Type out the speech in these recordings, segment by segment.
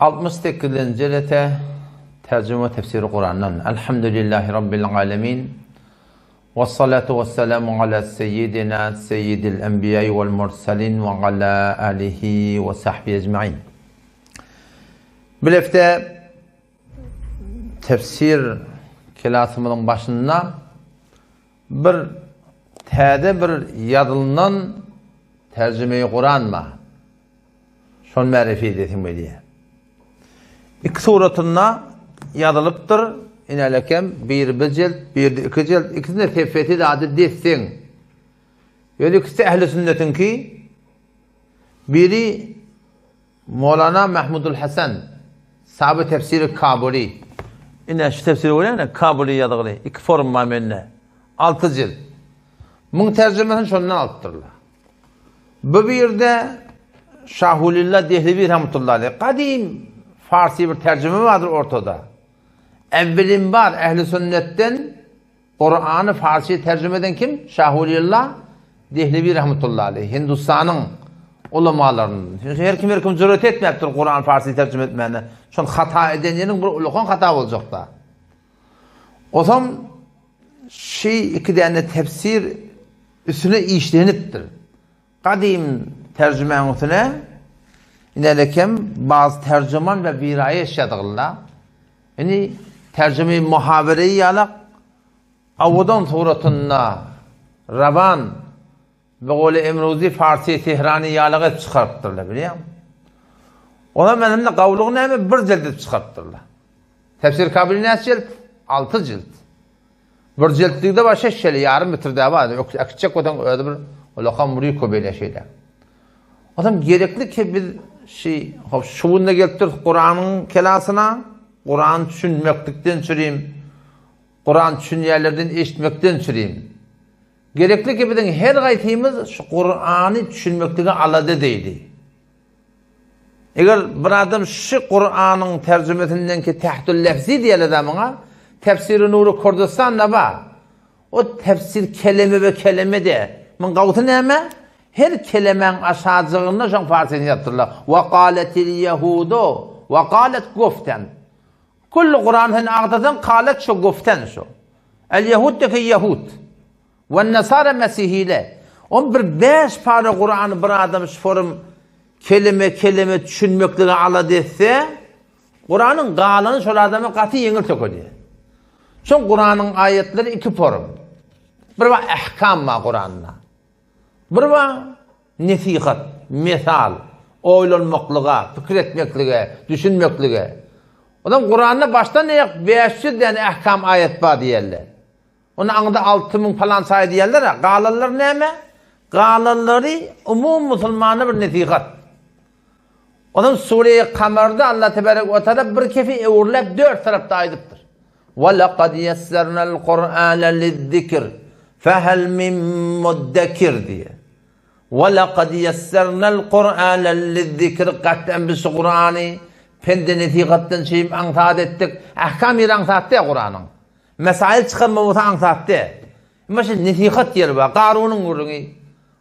68. cilete tercüme tefsiri Kur'an'dan. Elhamdülillahi Rabbil alemin. Vessalatu vesselamu ala seyyidina seyyidil enbiyayı vel mursalin ve ala alihi ve sahbihi ecma'in. Bu lefte tefsir kelasımızın başında bir täze bir yazılınan tercüme-i Kur'an mı? Şol ma'rifi edetim diye. İki suratında yazılıptır. İnelekem bir cilt, bir de iki cilt. İkisinde tefsiri de adı desin. Yani ikisi ehl-i sünnetin ki biri Mevlana Mahmudul Hasan sahabe tefsiri Kabuli. İne şu tefsiri öyle Kabuli yazılı. İki form var menne. 6 cilt. Bunun tercümesini şundan alttırlar. Bu bir de Şahulillah Dehlevi rahmetullahi. Kadim Farsi bir tercüme vardır ortada. Evvelin var ehl-i sünnetten Kur'an'ı Farsi tercüme eden kim? Şahulillah Dehlevi rahmetullahi. Hindistan'ın ulemalarının. Her kim cüret etmeyiptir Kur'an Farsi tercüme etmeyene. Şun hata eden yerin bir ulukan hata olacak da. O zaman iki tane tefsir üstüne işleniptir. Kadim tercümenin üstüne inelekem bazı tercüman ve virayı yaşadılar. Yani tercüme-i muhabereyi yalak avudan suratında Ravan ve Gole Emruzi Farsi Tehrani yalağı çıkarttırlar biliyor musun? Ona benimle kavluğunu hemen bir cilt çıkarttırlar. Tefsir Kabili nes cilt? 6 cilt. Bir ciltlikde başa şöyle yarım bitirdi var. Akıcak odan öyle bir olakan muriyi köbeyle şeyler. Adam gerekli ki bir şey, şuunda geliptir Kur'an'ın kelasına, Kur'an düşünmeklikten süreyim, Kur'an düşün yerlerden eşitmekten süreyim. Gerekli ki bizim her gaytimiz şu Kur'an'ı düşünmekliğe aladı değildi. Eğer bir adam şu Kur'an'ın tercümesinden ki tehdül lefzi diye adamına, tefsir-i Nur-u Kurdistan'da var. O tefsir kelime ve kelime de. Men kavutun eme? Her kelimenin aşağıcığında şun Farsini yaptırlar. وَقَالَتِ الْيَهُودُ وَقَالَتْ guften. Kullu Kur'an'ın ağdadan kalet şu guften şu. El-Yahud'daki Yahud. Ve-Nesara Mesihile. On bir 5 para Kur'an'ı bir adam şu kelime düşünmekliğine aladı etse, Kur'an'ın galanı şu adamı katı yenir tökülüyor. Şun Kur'an'ın ayetleri 2 form. Bir var ahkam var Kur'an'da. Bir var nesihat, misal, oylanmaklığa, fikir etmekliğe, düşünmekliğe. Odan Kur'an'da başta ne yok? 500 tane ahkam ayet var diyorlar. Onun anında 6000 falan sayı diyorlar ya. Galalar ne mi? Galaları umum Müslümanı bir nesihat. Onun Sure-i Kamer'da Allah Tebarek ve Teala bir kefi evurlep 4 tarafta aydıptır. وَلَقَدْ يَسَّرْنَا الْقُرْآنَ لِلذِّكِرِ فَهَلْ مِنْ مُدَّكِرِ diye. وَلَقَدْ يَسَّرْنَا الْقُرْآنَ لِلذِّكِرِ Katten biz Kur'an'ı pende netiqattan şeyim antaat ettik. Ahkam yer antaat de Kur'an'ın. Mesail çıkarmamıza antaat de. Mesela netiqat yer var. Qarun'un gurrunu,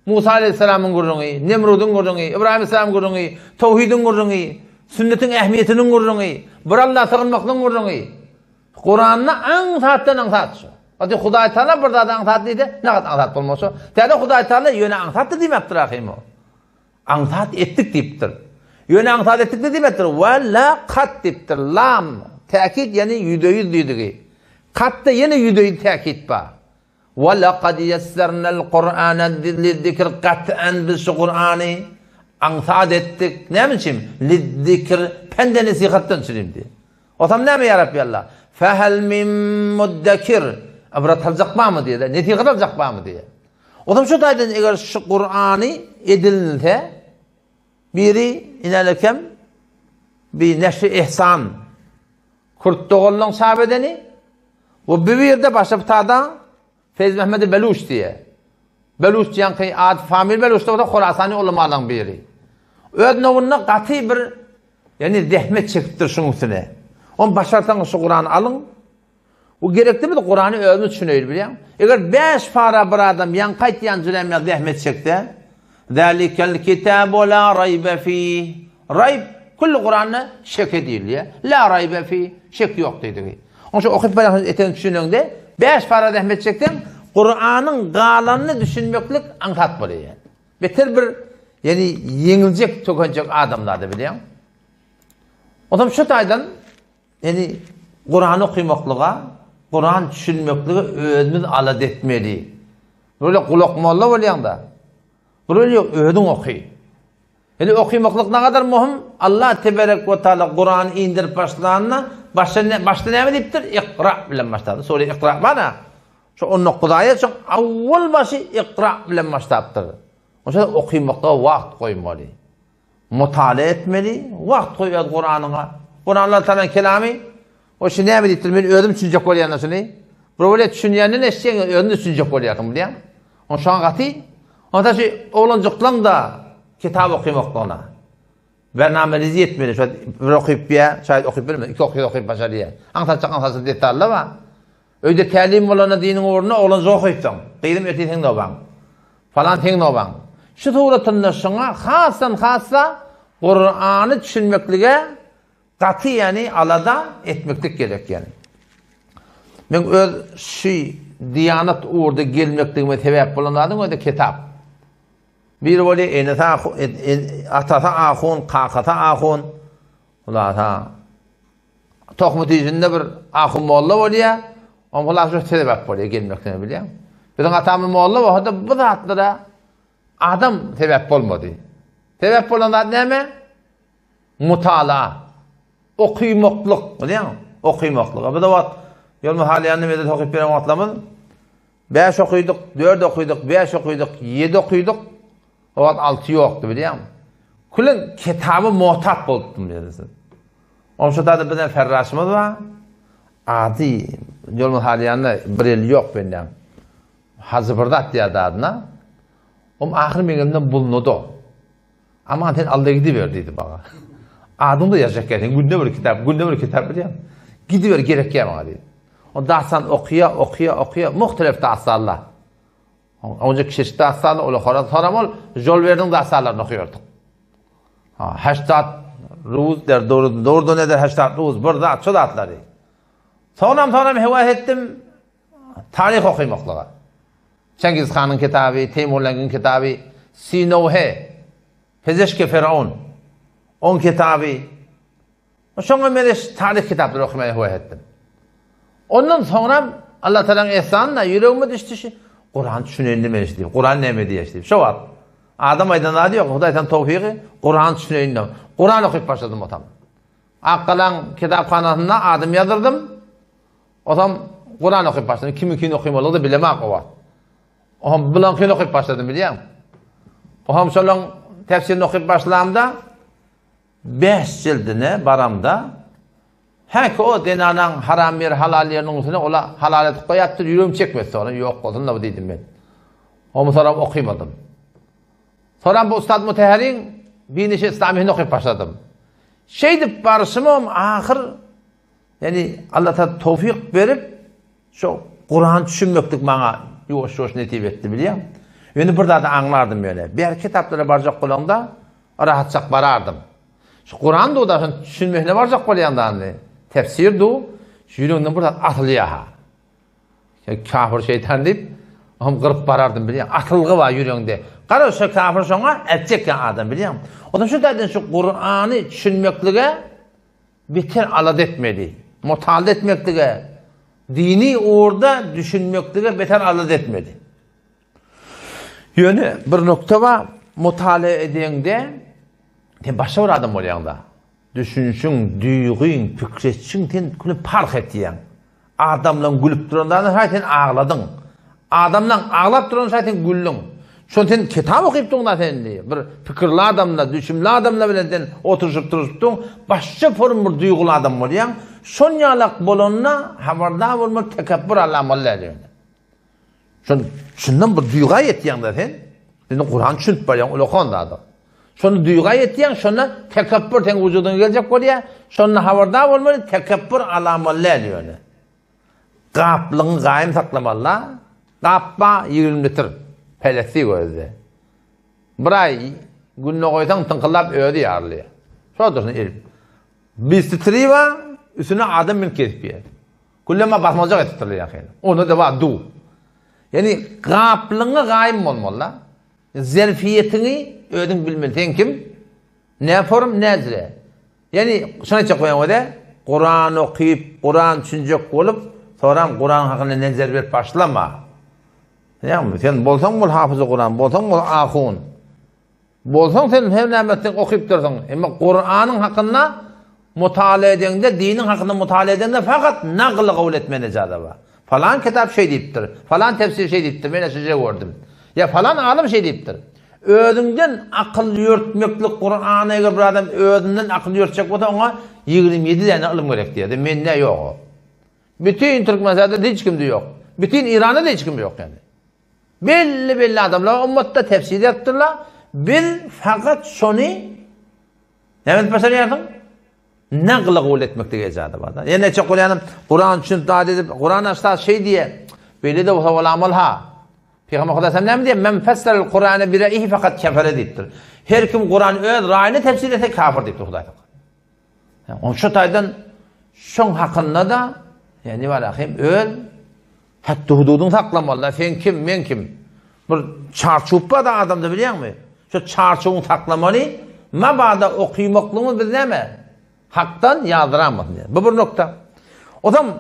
Musa Aleyhisselam'ın gurrunu, Nemrud'un gurrunu, İbrahim Aleyhisselam'ın gurrunu, Tevhid'in gurrunu, sünnetin ehmiyetinin gurrunu, bir Allah'a sığınmakın gurrunu. Kur'an'na antaattan antaat şu. Adi Huday Teala burada da antaat deydi. Ne kadar antaat olmasa? Teala Huday Teala yöne antaat da demektir ahim o. Antaat ettik deyiptir. Yöne antaat ettik de demektir. Ve la kat deyiptir. Lam. Tekit yani %100 deydi. Kat da yine %100 tekit var. Ve la kad yessernel Kur'an'a lizzikr kat'en biz şu Kur'an'ı antaat ettik. Ne biçim? Lizzikr pende nesihattan süreyim diye. O zaman ne mi ya Rabbi Allah? Fehel min muddekir. Abrat alacak mı diye de. Netiqat alacak mı diye. O zaman şu daydan eğer şu Kur'an'ı edilse biri inelekem bir neşri ihsan Kurtdoğlu'nun sahabedeni ve bir de başa bıtada Feyz Mehmet Beluş diye. Beluş diyen ki ad famil Beluş'ta o da Khurasani ulemalardan biri. Ödnövünde katı bir yani zahmet çekiptir şunun üstüne. On başarsanız şu Kur'an'ı alın. O gerekli mi de Kur'an'ı özünü düşünüyor biliyor musun? Eğer 5 para bir adam yan kayıt yan zülemiye zahmet çekti. ذَلِكَ الْكِتَابُ لَا رَيْبَ ف۪يهِ Rayb Kullu Kur'an'ı şek ediliyor. La raybe fi, şek yok dedi. Onun için okuyup bayan eten düşünüyordu. 5 para rahmet çektim. Kur'an'ın galanını düşünmeklik ankat böyle yani. Beter bir yani yenilecek, tökenecek adamlardı biliyor musun? O zaman şu taydan yani Kur'an'ı okuymaklığa, Kur'an düşünmekliği özümüz alat etmeli. Böyle kulak molla olayan da. Böyle yok, ödün okuy. Yani okuymaklık ne kadar mühim? Allah tebarek ve teala Kur'an'ı indirip başlarına başta ne mi deyiptir? İkra bilen başladı. Sonra ikra bana. Şu o noktaya çok avval başı ikra bilen başladıdır. O zaman okuymaklığa vakt koymalı. Mutala etmeli, vakt koyuyor Kur'an'ına. Kur'an Allah Teala'nın kelamı. O şimdi ne mi deyiptir? Ben ödüm düşünecek olayanlar şunu. Böyle düşünüyenin eşeğin ödüm düşünecek olayanlar biliyor musun? O şu an katı. Ondan sonra oğlancıklan da kitap okuyamaklarına. Bernamenizi yetmeli. Şöyle bir okuyup bir, şayet okuyup bir mi? 2 okuyup başarıya. Anlatacak detaylı var. Öyle təlim olana dinin uğruna oğlancı okuyupsan. Qeydim öte teң oban. Falan teң oban. Şu tuğratında şuna khasa Kur'an'ı düşünmekliğe katı yani alada etmeklik gerek yani. Ben öz şu Diyanat uğurda gelmekliğime sebep bulunadın o da kitap. Bir böyle enata atata ahun, kakata ahun. Ulan tohmut yüzünde bir ahun molla oluyor. Onlar çok sebep oluyor gelmekliğine biliyor musun? Bizim atamın molla var da bu zatlara adam sebep olmadı. Sebep olan ne mi? Mutala. Okuymaklılık biliyor musun? Okuymaklılık. Bu da var. Yolmu haliyanı medet okuyup bir anlatlamın. 5 okuyduk, 4 okuyduk, 5 okuyduk, 7 okuyduk. O vakit 6 yoktu biliyor musun? Kulun kitabı muhtap oldum diyorsun. Onun için da bizden ferraşımız var. Adi, yolmu haliyanı bir yıl yok benden. Hazıbırdat diye adına. Ahir benimden bulunudu. Ama anten Allah'a gidiverdiydi bana. Adım da yazacak yani. Günde bir kitap biliyor musun? Gidiver gerek gelmedi dedi. O dahsan okuya, muhtelif dahsallar. Onca çeşitli dahsallar, ola soramol, jol verdin dahsallarını okuyorduk. 80 ruz der, doğru nedir 80 ruz, burada şu dahsalları. Sonra heva ettim, tarih okuymaklığa. Cengiz Han'ın kitabı, Teymurleng'in kitabı, Sinovhe, Pezeşke Firavun, on kitabı. Sonra meleş tarih kitapları okumaya heva ettim. Ondan sonra Allah Teala'nın ihsanına yüreğime düştü. Kur'an düşünelim demişti. Kur'an ne mi diyecekti? Şu var. Adam aydan diyor. Hudaytan tevfiki. Kur'an düşünelim. Kur'an okuyup başladım o zaman. Akkalan kitapxanasına adım yazırdım. O zaman Kur'an okuyup başladım. Kimin okuymalığı da bilemek o var. O zaman bulan okuyup başladım biliyor musun? O zaman şöyle tefsirini okuyup başladığımda 5 cildine baramda Hek o denanan haram yer halal yerinin üstüne ola halal etip koyattır yüreğim çekmez sonra yok olsun da bu dedim ben. Onu sonra okuymadım. Sonra bu Ustad Muteher'in bir neşe İslamiyetini okuyup başladım. Deyip barışımım ahir yani Allah Teala tevfik verip şu Kur'an düşünmektik bana yoş netip etti biliyor musun? Yani burada da anlardım böyle. Bir kitaplara baracak olanda rahatçak barardım. Şu Kur'an da o da düşünmekle baracak olayandan tefsir du, yüreğinden burada atılıyor ha. Kafir şeytan deyip, onu kırıp barardım biliyor musun? Atılgı var yüreğinde. Kara şu kafir sonra edecek ya adam biliyor musun? O da şu dedin şu Kur'an'ı düşünmekliğe biter alat etmeli. Mutala etmekliğe, dini uğurda düşünmekliğe beter alat etmeli. Yani bir nokta var, mutala edende, başka bir adam oluyor da. Düşünsün, duyğun, fikretsin, sen bunu park ettiyen. Adamla gülüp duranlardan zaten ağladın. Adamla ağlap duran zaten güldün. Şunu sen kitap okuyup durun sen diye. Bir fikirli adamla, düşünümlü adamla bile sen oturuşup durun. Başka form bir duygulu adam oluyor. Son yalak bolonuna haberdar olma tekebbür alamallah diyor. Şundan bir duyğu ettiyen de sen. Senin Kur'an düşünüp bayan, ulukan da adam. Şunu duyğu ettiyen, şuna tekebbür ten vücuduna gelecek oluyor. Şuna haberdar olmalı, tekebbür alamallah diyor. Qaplığın qayım saklamalı. Qappa 20 litre. Pelesi gözde. Bir ay gününe koysan tınkıllap ödü yarlıyor. Şodur ilim. Bir stri var, üstüne adam min kesbiye. Kullama basmacak ettirler yani. Onu da var du. Yani gaplığına gayim olmalı. Zerfiyetini ödün bilmeli. Sen kim? Ne form nezre. Yani şuna çok koyan o da Kur'an okuyup, Kur'an düşünecek olup sonra Kur'an hakkında nezer verip başlama. Yani sen bolsan bol hafızı Kur'an, bolsan bol ahun. Bolsan sen hem nimetten okuyup dursan. Ama Kur'an'ın hakkında mutala edende, dinin hakkında mutala edende fakat naqlı kabul etmene cadı var. Falan kitap şey deyiptir. Falan tefsir şey deyiptir. Ben size gördüm. Ya falan alim şey deyiptir. Özünden akıl yürütmeklik Kur'an'a bir adam özünden akıl yürütecek olsa ona 27 tane ilim gerek diye. Men ne yok. Bütün Türkmenistan'da hiç kimde yok. Bütün İran'da da hiç kim yok yani. Belli adamlar ümmette tefsir ettiler. Bil fakat şunu evet mesela yardım naqlı kabul etmekte gecadı var. Yani çok yani Kur'an için daha dedi Kur'an asla şey diye böyle de olsa amal ha. Peygamber Aleyhisselam ne diyor? Men fessel Kur'an'ı bir ra'yihi fakat kafir deyiptir. Her kim Kur'an öz ra'yini tefsir etse kafir deyiptir Huday. Yani on şu taydan şun hakkında da yani var ahim öl hatta hududun saklamalı. Sen kim men kim? Bir çarçuppa da adamda biliyor musun? Şu çarçuğun saklamalı. Mabada okuymaklığımız biz ne mi? Haktan yağdıramaz. Bu bir nokta. O zaman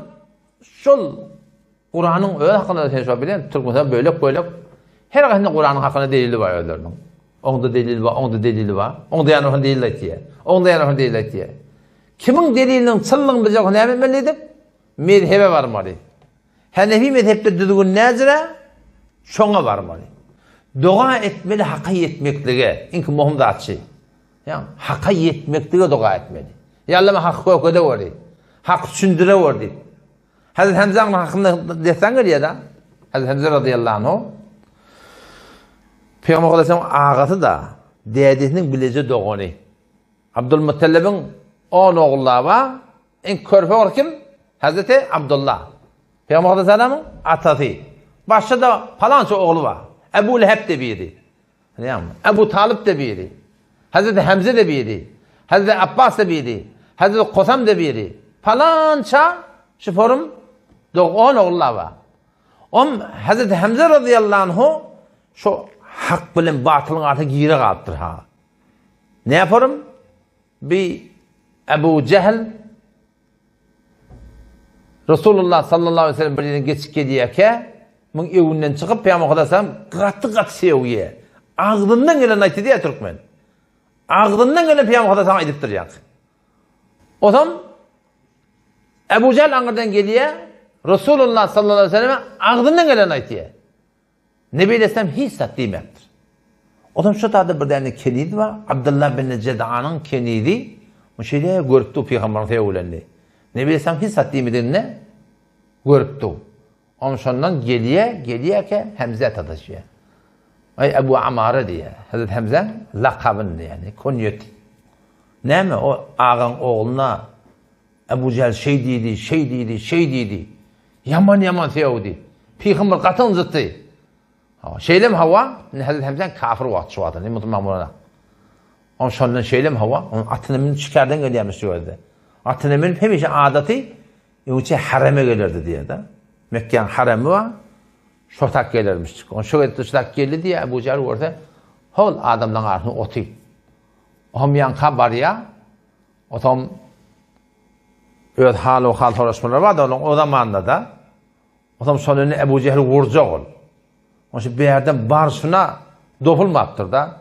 şol Kur'an'ın öyle hakkında sen şu bilen Türkmenistan'da böyle her hakkında Kur'an'ın hakkında delili var öldürün. Onda delili var, onda delili var. Onda yanı delili diye. Onda yanı delili diye. Kimin delilinin çıllığını bilecek ne bilmeliydik? Mezhebe varmalı. Hanefi mezhepte düzgün nezre şoňa varmalı. Dua etmeli hakka yetmeklige. İnki muhim zatçı. Yani hakka yetmeklige dua etmeli. Yallama hakkı ökede vardı. Hak sündüre vardı. Hazreti Hamza'nın hakkında desen ya da Hazreti Hamza radıyallahu anh Peygamber Aleyhisselam ağası da dedesinin bilece doğunu. Abdülmuttalib'in 10 oğulları var. En körpe var kim? Hazreti Abdullah. Peygamber Aleyhisselam'ın atası. Başta da falanca oğlu var. Ebu Leheb de biri. Ebu Talib de biri. Hazreti Hamza de biri. Hazreti Abbas da biri. Hazreti Kosam da biri. Falanca şu forum 10 oğullar var. Hazreti Hamza radıyallahu anh şu hak bilen batılın artık giri kalıptır ha. Ne yaparım? Bir Ebu Cehil Resulullah sallallahu aleyhi ve sellem birine geçip gediyeke bunun evinden çıkıp Peygamber Aleyhisselam katı seviye. Ağzından gelen ayeti diye Türkmen. Ağzından gelen Peygamber Aleyhisselam ediptir yani. O zaman Ebu Cehil anırdan geliyor Resulullah sallallahu aleyhi ve sellem ağzından gelen ayetiye. Nebi Aleyhisselam hiç satdimektir. O zaman şu tadı bir tane kenidi var. Abdullah bin Ceda'nın kenidi. O şeyde görüptü Peygamber'in fevlenli. Nebi Aleyhisselam hiç satdimedin ne? Görüptü. Onun sonundan geliyor ki Hamza tadaşıyor. Ay Ebu Amara diye. Hazreti Hamza lakabın yani. Kunyeti. Ne mi? O ağın oğluna Ebu Cehil şey dedi. Yaman sevdi. Peygamber katın zıttı. Şeylem hava, Hazreti Hamza'nın kafir vaatçı vardı. Ne mutlaka buna. Onun sonundan şeylem hava, onun atınımın çıkardan geliyormuş diyordu. Atınımın hemişe adatı, yoksa hareme gelirdi diye de. Mekke'nin haremi var, şotak gelirmiş. Onun şotak geldi diye Ebu Cehil orada, hol adamdan arasını otu. Onun yanka var ya, o tam öyle hal soruşmalar vardı o zamanında da. O tam sonunu Ebu Cehil vuracak ol. Onun için bir yerden barsına dopulmaktır da.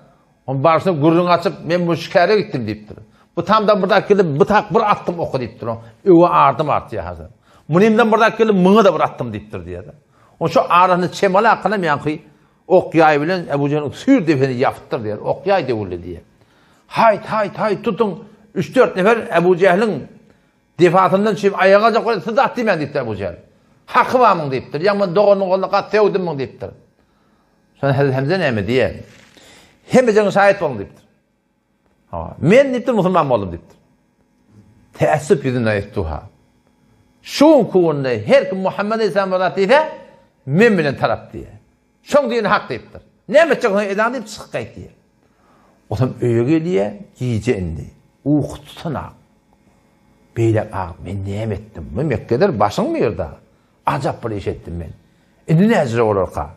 Onun barsına gurrunu açıp ben bu şikayete gittim deyiptir. Bu tam da burada gelip bıtak bir attım oku deyiptir. Öve ağırdım artıya hazır. Bunimden burada gelip mığı da bir attım deyiptir diye de. Onun için ağrını çemali hakkında mı yankı ok yayı bilen Ebu Cehil'in sür defeni yaptır diye. Ok yay devulli diye. Hayt tutun 3-4 nefer Ebu Cehil'in defatından çıkıp ayağa koyup siz attım ben deyiptir Ebu Cehil. Hakkı var mı deyiptir. Yani doğrunun koluna kat sevdim mi deyiptir. Sonra Hazreti Hamza ne mi diye. Hemecen şahit olun deyiptir. Men deyiptir Müslüman oldum deyiptir. Teessüp yüzünden ettuha. Şun kuvunlu her kim Muhammed Aleyhisselam olatıysa men bilen taraf diye. Şun diyen hak deyiptir. Ne mi çıkın edan deyip çıkayt diye. O zaman öyle diye giyece indi. uqutuna. Beyle men neyem ettim? Men Mekke'dir başın mı yırda? Acap bir iş ettim men. Ne ecre olur ka?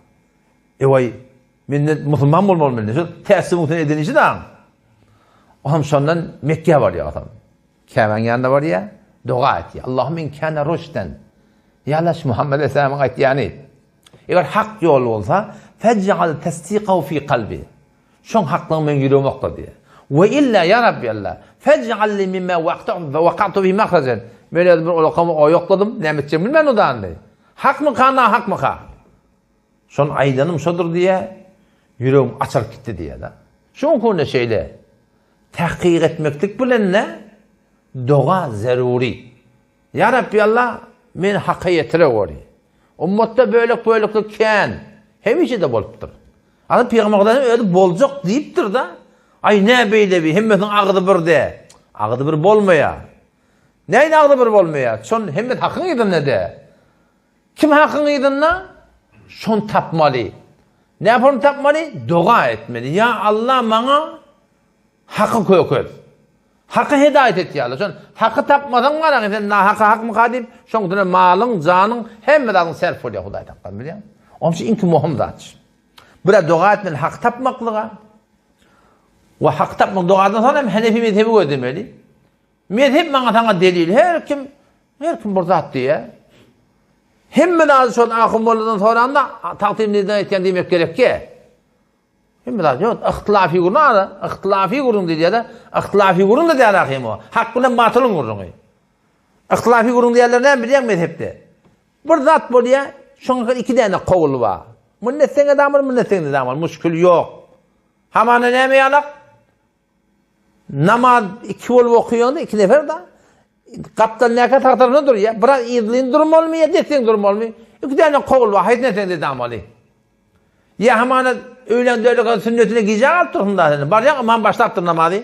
Vay, men Müslüman olmalı men. Şu teslim muhtemelen edinici de. Oğlum sondan Mekke'ye var ya adam. Kabe'nin yanında var ya. Dua et ya. Allahümme in kâne rüşten. Ya Allah Muhammed Aleyhisselam'ın ayet yani. Eğer hak yol olsa fec'al tesdiqahu fi kalbi. Şon haklığın men yüreğim okta diye. Ve illa ya Rabbi Allah. Fec'al li mimme vakatu bi mahracen. Böyle bir olakamı oyokladım. Ne edeceğim bilmem o da anlayı. Hak mı kana hak mı ka? Şon aydanım şodur diye yüreğim açar gitti diye da. Şon konu şeyle tahkik etmeklik bilen ne? Dua zaruri. Ya Rabbi Allah men hakka yetire gori. Ummatta böylük ken. Hemice de boluptur. Adam Peygamberden öyle bolcak deyiptir da. Ay ne beyle bir himmetin ağıdı bir de. Ağıdı bir bolmaya. Neyin ağıdı bir bolmaya? Şon himmet hakkın idin ne de? Kim hakkın idin ne? Şon tapmalı. Ne yapalım tapmalı? Dua etmeli. Ya Allah bana hakkı koy. Hakkı hidayet et ya Allah. Şon hakkı tapmadan var ya. Sen hakkı hak mı kadip? Şon dine malın, canın hem de serf oluyor Huday tapkan biliyor musun? Onun için inki muhim zaç. Burada dua etmeli hak tapmaklığa. Ve hak tapmak duadan sonra hem Hanefi mezhebi ödemeli. Mezhep bana sana delil. Her kim burada attı ya. Hem de az son akım oladan sonra da takdim neden etken demek gerek ki. Hem de az yok. İhtilafi kurun da. İhtilafi kurun dedi ya da. İhtilafi kurun da diye akım o. Hakkıyla batılın kurun. İhtilafi kurun diyenlerden biliyen mezhepte. Burada at bu diye. Şuna iki tane kovul var. Münnetten adamlar, münnetten adamlar. Muşkül yok. Hamanı ne mi yanak? Namaz iki vol okuyordu, iki nefer da. Kaptan ne kadar tarafına duruyor ya. Bırak idliğin durum olmuyor, desin durum olmuyor. İki tane kovul var, hayır neten de damalı. Ya hamanı öğlen dörlük sünnetine giyecek altında. Baracak aman başlattır namazı.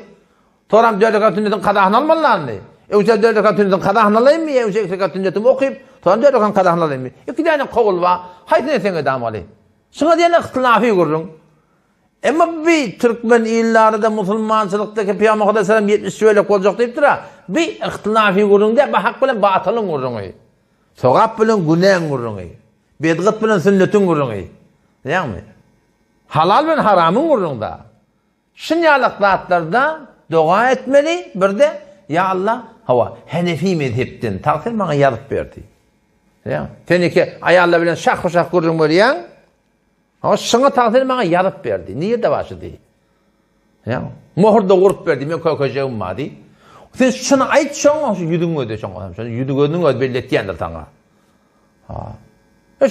Toram dörlük sünnetin kadahını almalılarını. Özel dörlük sünnetin kadahını alayım mı? Özel sünnetimi okuyup, toram dörlük kadahını alayım mı? İki tane kovul var, hayır neten de damalı. Şuna diyen ihtilafi kurun. Ama bir Türkmen illeri de Müslümançılıktaki Peygamber Aleyhisselam 70 şöyle olacak deyiptir ha. Bir ihtilafi kurun diye hak bilen batılın kurun. Sokak bilen günahın kurun. Bedgıt bilen sünnetin kurun. Değil mi? Halal bilen haramın kurun da. Şınyalık zatlarda dua etmeli. Bir de ya Allah hava Hanefi mezhepten takdir bana yazıp verdi. Değil mi? Tenike ayarla bilen şak kurun veriyen. Ama sana takdir bana yazıp verdi. Niye de başladı? Ya, muhurda vurup verdi. Ben koyacağım maddi. Sen şuna ait şuna yüdün öde şuna. Yüdün ödün öde belirtiyendir sana.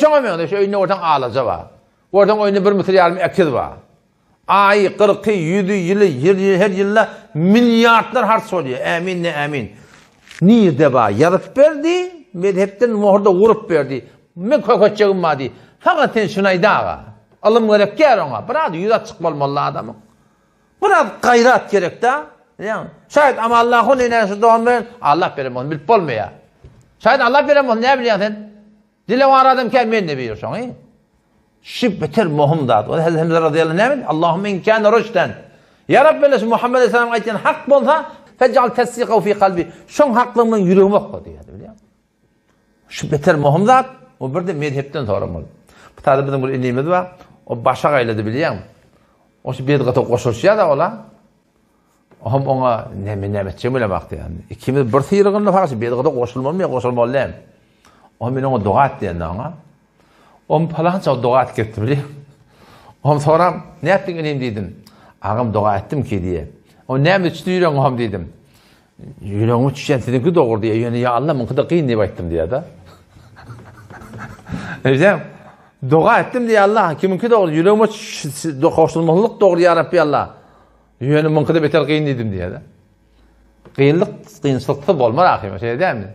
Şuna ben de şu oyunu oradan ağlaca var. Oradan oyunu bir metre yarım ekiz var. Ay 40 100 yılı her yılla milyarlar harç oluyor. Emin ne emin. Niye de var? Yazıp verdi. Medhepten muhurda vurup verdi. Ben koyacağım maddi. Fakat sen şuna idağa. Alım gerek gel ona. Bırak yüzat çıkmalı adamın. Bırak gayret gerek de. Şayet ama Allah'ın inanışı doğan verin. Allah verim onu bilip olmuyor. Şayet Allah verim onu ne biliyorsun sen? Dile var adam kelmeyin ne biliyorsun? Şib beter muhim da. O da Hazreti Hamza radıyallahu anh ne bilin? Allahümme in kâne rüşten. Ya Rabbi Muhammed Aleyhisselam'a ayeten hak bolsa fec'al tesdiqahu fi kalbi. Şun haklığımın yüreğim okla diyor. Şib beter muhim da. O bir de mezhepten sonra mı? Bu tabi bizim bir inimiz var. O başa gayladı biliyor musun? O şu bedgata koşulşuya da ola. Oğlum ona ne edeceğim öyle baktı yani. İkimiz bir sıyırığında farklı bedgata koşulmalı mı ya koşulmalı değil mi? Oğlum ben ona dua et diyen de ona. Oğlum falanca dua et gitti biliyor musun? Oğlum sonra ne yaptın ineyim dedim. Ağam dua ettim ki diye. O ne mi çıktı yüreğim oğlum dedim. Yüreğimi çişen seninki doğru diye. Yani ya Allah mınki da kıyın diye baktım diye de. Hocam dua ettim diye Allah kiminki doğru yüreğime koşulmalılık doğru ya Rabbi Allah. Yani mınki da beter kıyın dedim diye de. Kıyınçılıksız olmaz akıyım şey değil mi?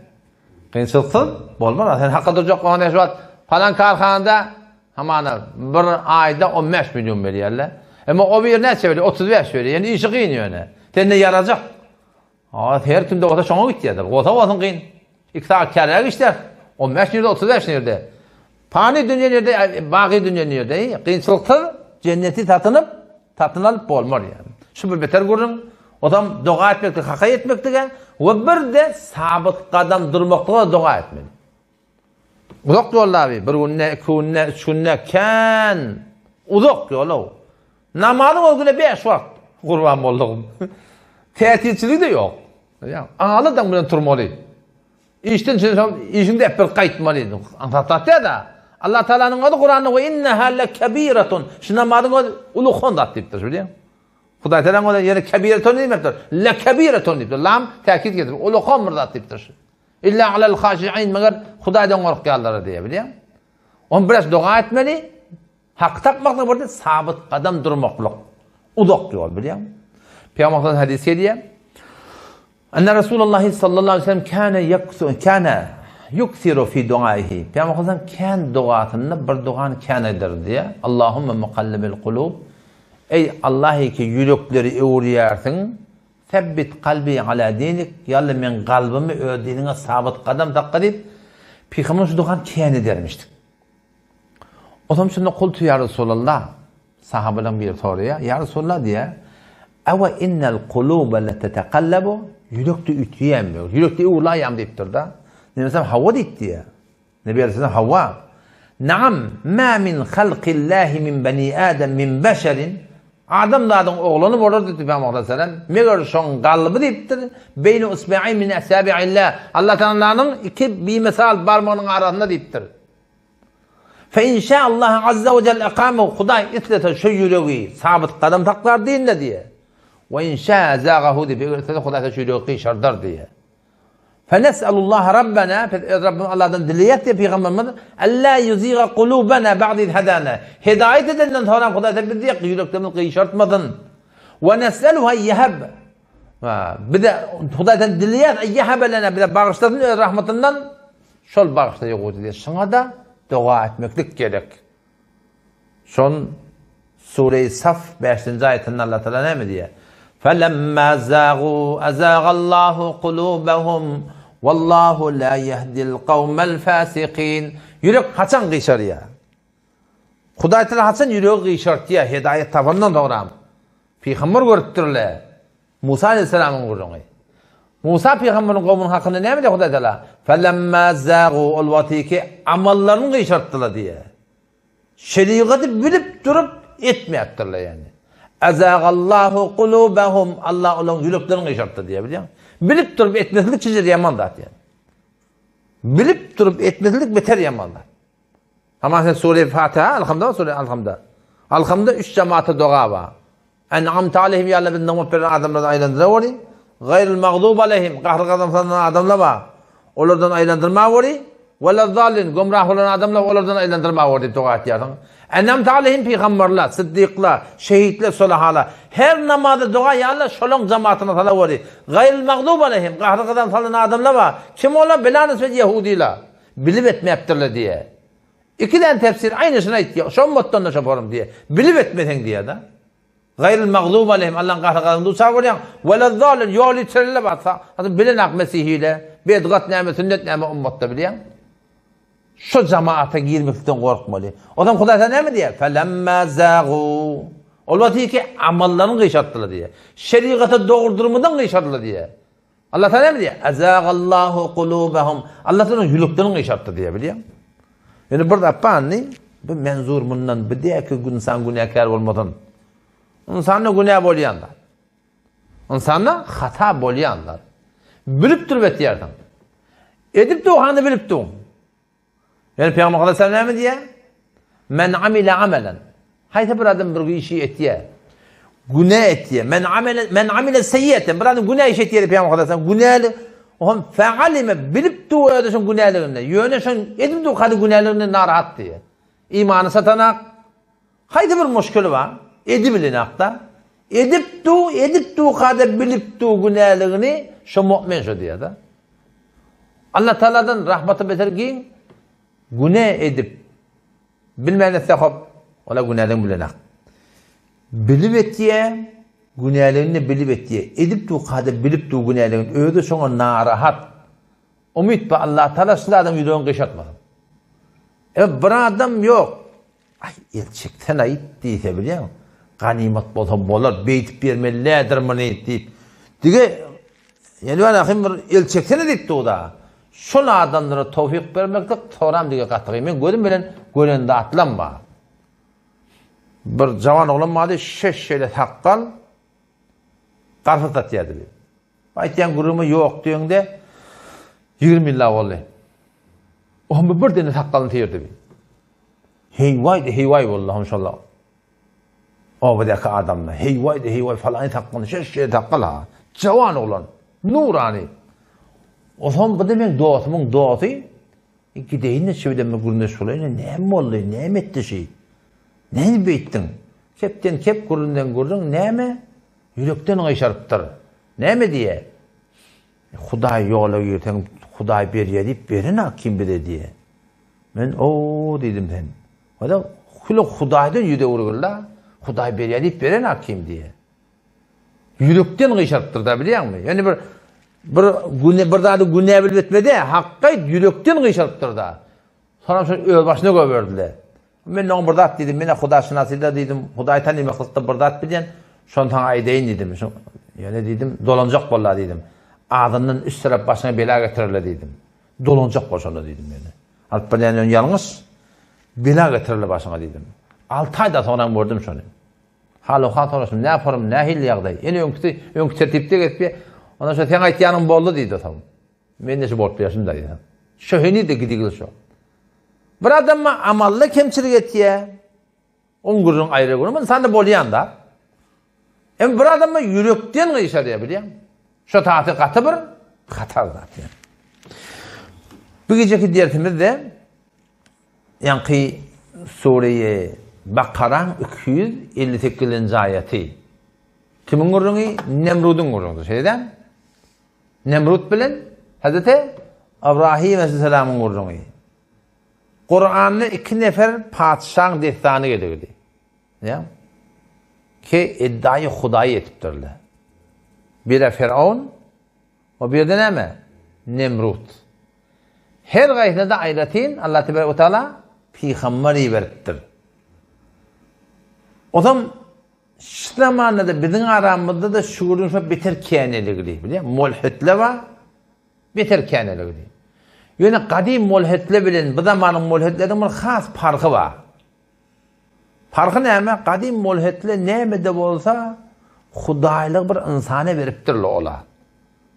Kıyınçılıksız olmaz. Sen hakka duracak olan şu an falan karhanada hemen bir ayda 15 milyon veriyorlar. Ama o bir ne söylüyor? 35 veriyor. Yani işi kıyın yani. Sen ne yarayacak? Her kimde o da şuna gitti ya da. O da olsun kıyın. İki saat kâraya işler. 15 nerede 35 nerede? Fani dünya nerede? Baki dünya nerede? Kıyınçılıksız cenneti tatınıp olmaz yani. Şu bir beter kurun. Odam dua etmekti, haka etmekti ve bir de sabit kadam durmakta dua etmeli. Uzak yol abi. Bir günne, iki günne, üç günne ken uzak yol. Namazın o güne 5 vakit kurban oldum. Tehditçiliği de yok. Ağalıdan bilen turmalı. İşinde hep bir kayıtmalıydı. Anlattı da Allah Teala'nın adı Kur'an'da ve inneha lekebiretun. Şu namazın adı ulukhon da deyiptir. Biliyor musun? Huday Teala'nın adı yani kebiretun demektir. Lekebiretun deyiptir. Lam tekit getirir. Ulukhon mırda deyiptir. İlla alel haşi'in meğer Huday'dan korkuyanlara diye biliyor musun? Onu biraz dua etmeli. Hak tapmakla burada sabit kadam durmaklık. Udak yol biliyor musun? Peygamber'den hadisi diye. Enne Resulullah sallallahu aleyhi ve sellem kâne yuksiru fi duaihi. Peygamber'den kân duasında bir duan kânedir diye. Allahümme mukallibil kulub. Ey Allah'ı ki yürekleri uğrayarsın. Sebbit kalbi ala dinik. Yallah men kalbimi ödediğine sabit kadam takka deyip. Peygamber şu duan kâne dermiştik. O zaman şimdi kultu ya Resulallah. Sahabeden bir soruya. Ya Resulallah diye. Eve innel kulube letetekallabu. Yürekte ütüyemiyor. Yürekte uğurlayam deyiptir da. Mesela Havva deyip diye. Nebi Aleyhisselam Havva. Naam ma min halqillahi min bani Adem min beşerin. Adamlardan oğlanı olur dedi Peygamber Aleyhisselam. Meğer şon kalbi deyiptir. Beyni usbi'i min esabi'illah. Allah Teala'nın iki bir misal parmağının arasında deyiptir. Fe inşaallah azze ve celle ekamu. Huday itlete şu yüreği sabit kadam taklar deyin de diye. Ve inşa zâgahu diye bir Huday şu yüreği şardır diye. Fenes'alullah Rabbena, Rabbim Allah'tan dileyet diye Peygamberimiz Allah yuziga kulubana ba'di hadana. Hidayet edenden sonra Huday bir diye yüreklerini kıyışartmadın. Ve nes'aluha yehab. Bir de Huday'tan dileyet yehab lana bir de bağışladın rahmetinden şol bağışlayacak diye. Şuna da dua etmeklik gerek. Son Sure-i Saf 5. ayetinde Allah Teala ne mi diye? فَلَمَّا زَاغُوا أَزَاغَ اللّٰهُ قُلُوبَهُمْ وَاللّٰهُ لَا يَهْدِي الْقَوْمَ الْفَاسِقِينَ. Yürek kaçan kıyışar ya. Huday Teala haçan yüreği kıyışar diye hidayet tabanından doğram. Peygamber görüttürle. Musa Aleyhisselam'ın görüntü. Musa Peygamber'in kavmunun hakkında ne mi diye Huday Teala? فَلَمَّا زَاغُوا olvatiki amallarını kıyışarttılar diye. Şeriatı bilip durup etmeyecektirler yani. Ezâgallahu kulûbehum. Allah olan yüreklerini kıyışarttı diye biliyor musun? Bilip durup etmezlik çizir yaman da yani. Bilip durup etmezlik beter yaman da. Ama sen Sure-i Fatiha, Elhamdülillah, Sure-i Elhamdülillah. Elhamdülillah 3 cemaate dua var. En'amte aleyhim ya Allah bin namut veren adamlardan aylandırma var. Gayril mağdub aleyhim. Kahrı kazansan adamlar var. Onlardan aylandırma var. Velezzalin. Gumrah olan adamlar onlardan aylandırma var. Dua etiyatın. En'amte aleyhim peygamberler, sıddıklar, şehitler, solahalar. Her namazda dua ya Allah şolong cemaatine tala var. Gayril mağdub aleyhim. Kahrı kazansan adamlar var. Kim ola? Belanız ve Yahudiler. Bilip etmeyeptirler diye. İkiden tefsir aynısına itti. Şon mottonda şaparım diye. Bilip etmedin diye da. Gayril mağdub aleyhim. Allah'ın kahrı kazandığı savuryan. Velezzalin. Yol içerle baksa. Bilenak Mesih'iyle. Bedgat nâme, sünnet nâme ummatta biliyen. Şu cemaate girmekten korkmalı. Adam Huday ne mi diye? Felemma zâgû. Olmadı ki amallarını kıyışattılar diye. Şeriatı doğurdurmadan kıyışattılar diye. Allah ne mi diye? Ezâgallahu kulûbehum. Allah Teala'nın yüreklerini kıyışattı diye biliyor musun? Yani burada yapani bu menzur bundan bir diye ki insan günahkar olmadan. İnsanla günah bolayanlar. İnsanla hata bolayanlar. Bilip durup etiyerden. Edip de o hanı bilip de. Yani Peygamber Aleyhisselam ne mi diye? Men amile amelen. Hayta bir adam bir işi etiye. Günah etiye. Men amile seyyiyeten. Bir adam günah işi etiye Peygamber Aleyhisselam. Günahlı. Oğlum fealime bilip de o ödeşin günahlarını. Yöneşin edip de o kadı günahlarını narahat diye. İmanı satanak. Hayta bir muşkülü var. Edibilin akta. Edip de o kadı bilip de o günahlarını şu mu'min şu diye da. Allah Teala'dan rahmetı beter giyin. Günah edip bilmeyene sehab ola günahlarını bilenak. Bilip etiye günahlarını bilip etiye. Edip de o kadar bilip de o günahlarını öyle sonra narahat. Umut be Allah Teala size adam yüreğini kışatmasın. Evet bir adam yok. Ay elçikten ait değilse biliyor musun? Ganimet bolsa bolar beytip vermelidir mi deyip. Dige Elvan ahim bir elçeksene dipti o da. Şol adamlara tawfik bermekde soram dige gatygy. Men gözüm bilen görende atlanma. Bir jawan oğlan mady şeşşele taqqal garfat ýady. Aýtýan gurumy ýok diýende 20 illa boldy. Oňa bir dene taqqalyny týerdi. Heyway wallahi inşallah. O bedeki adamla heyway falan taqqalyny şeşşele taqqal ha. Jawan oğlan nurani. O zaman bu demek doğatımın doğatı gideyin de şöyle gurneş olayına ne molly ne etti şey. Ne beyttin? Kepten kep gurundan gurdun ne mi? Yürekten ayşarıptır. Ne mi diye? Huday yola yürten Huday beriye deyip berin kim bire diye. Ben o dedim ben. O da Hudaydan yüde uğrurlar. Huday beriye deyip berin kim diye. Yürekten ayşarıptır da biliyor musun? Yani bir daha da günne bilip etmedi. Hakkı yürekten ayşarıptır da. Sonra öl başına koyverdiler. Men on birdat dedim, mene Huda şinasıyla dedim, Huday tanımaklıkta birdat bilen, şontan aydayn dedim. Yani dedim, dolanacak bolla dedim. Ağzından üst taraf başına bela getirirler dedim. Dolanacak boşanla dedim yani. Alıp bilen yalnız bela getirirler başına dedim. 6 ayda sonra gördüm şonu. Halı hatırlasın, ne yaparım, ne hilli yağday. Yani önkü tertipte gitpi. Ondan sonra sen aytyanın bollu dedi tamam. Men de şu bort bilesin dedi. Şöheni de gidigil şu. Bir adamma amallı kemçilik etiye. On gurun ayrı gurun. Sen de bolyan da. Hem bir adamma yürekten gıyışar ya biliyen. Şu taatı katı bir katar zaten. Bu geceki dersimiz de Yankı Suriye Bakara 258. ayeti. Kimin gurrunu? Nemrud'un gurrunudur. Şeyden? Nemrud bilen Hazreti İbrahim Aleyhisselam'ın gurrunu. Kur'an'da 2 nefer padişahın destanı getirdi. Ya? Ki iddiayı Hudayı etiptirler. Biri Firavun, o bir de ne mi? Nemrud. Her gaysine de ayretin Allah Tebarek ve Teala Peygamber'i veriptir. O zaman zamanında da bizim aramızda da şuurun beter kâneligli biliyor musun? Mulhitle var, beter kâneligli. Yani kadim mulhitle bilen bu zamanın mulhitlerinin bir has farkı var. Farkı ne mi? Kadim mulhitle ne mi de olsa Hudaylık bir insana veriptir ola.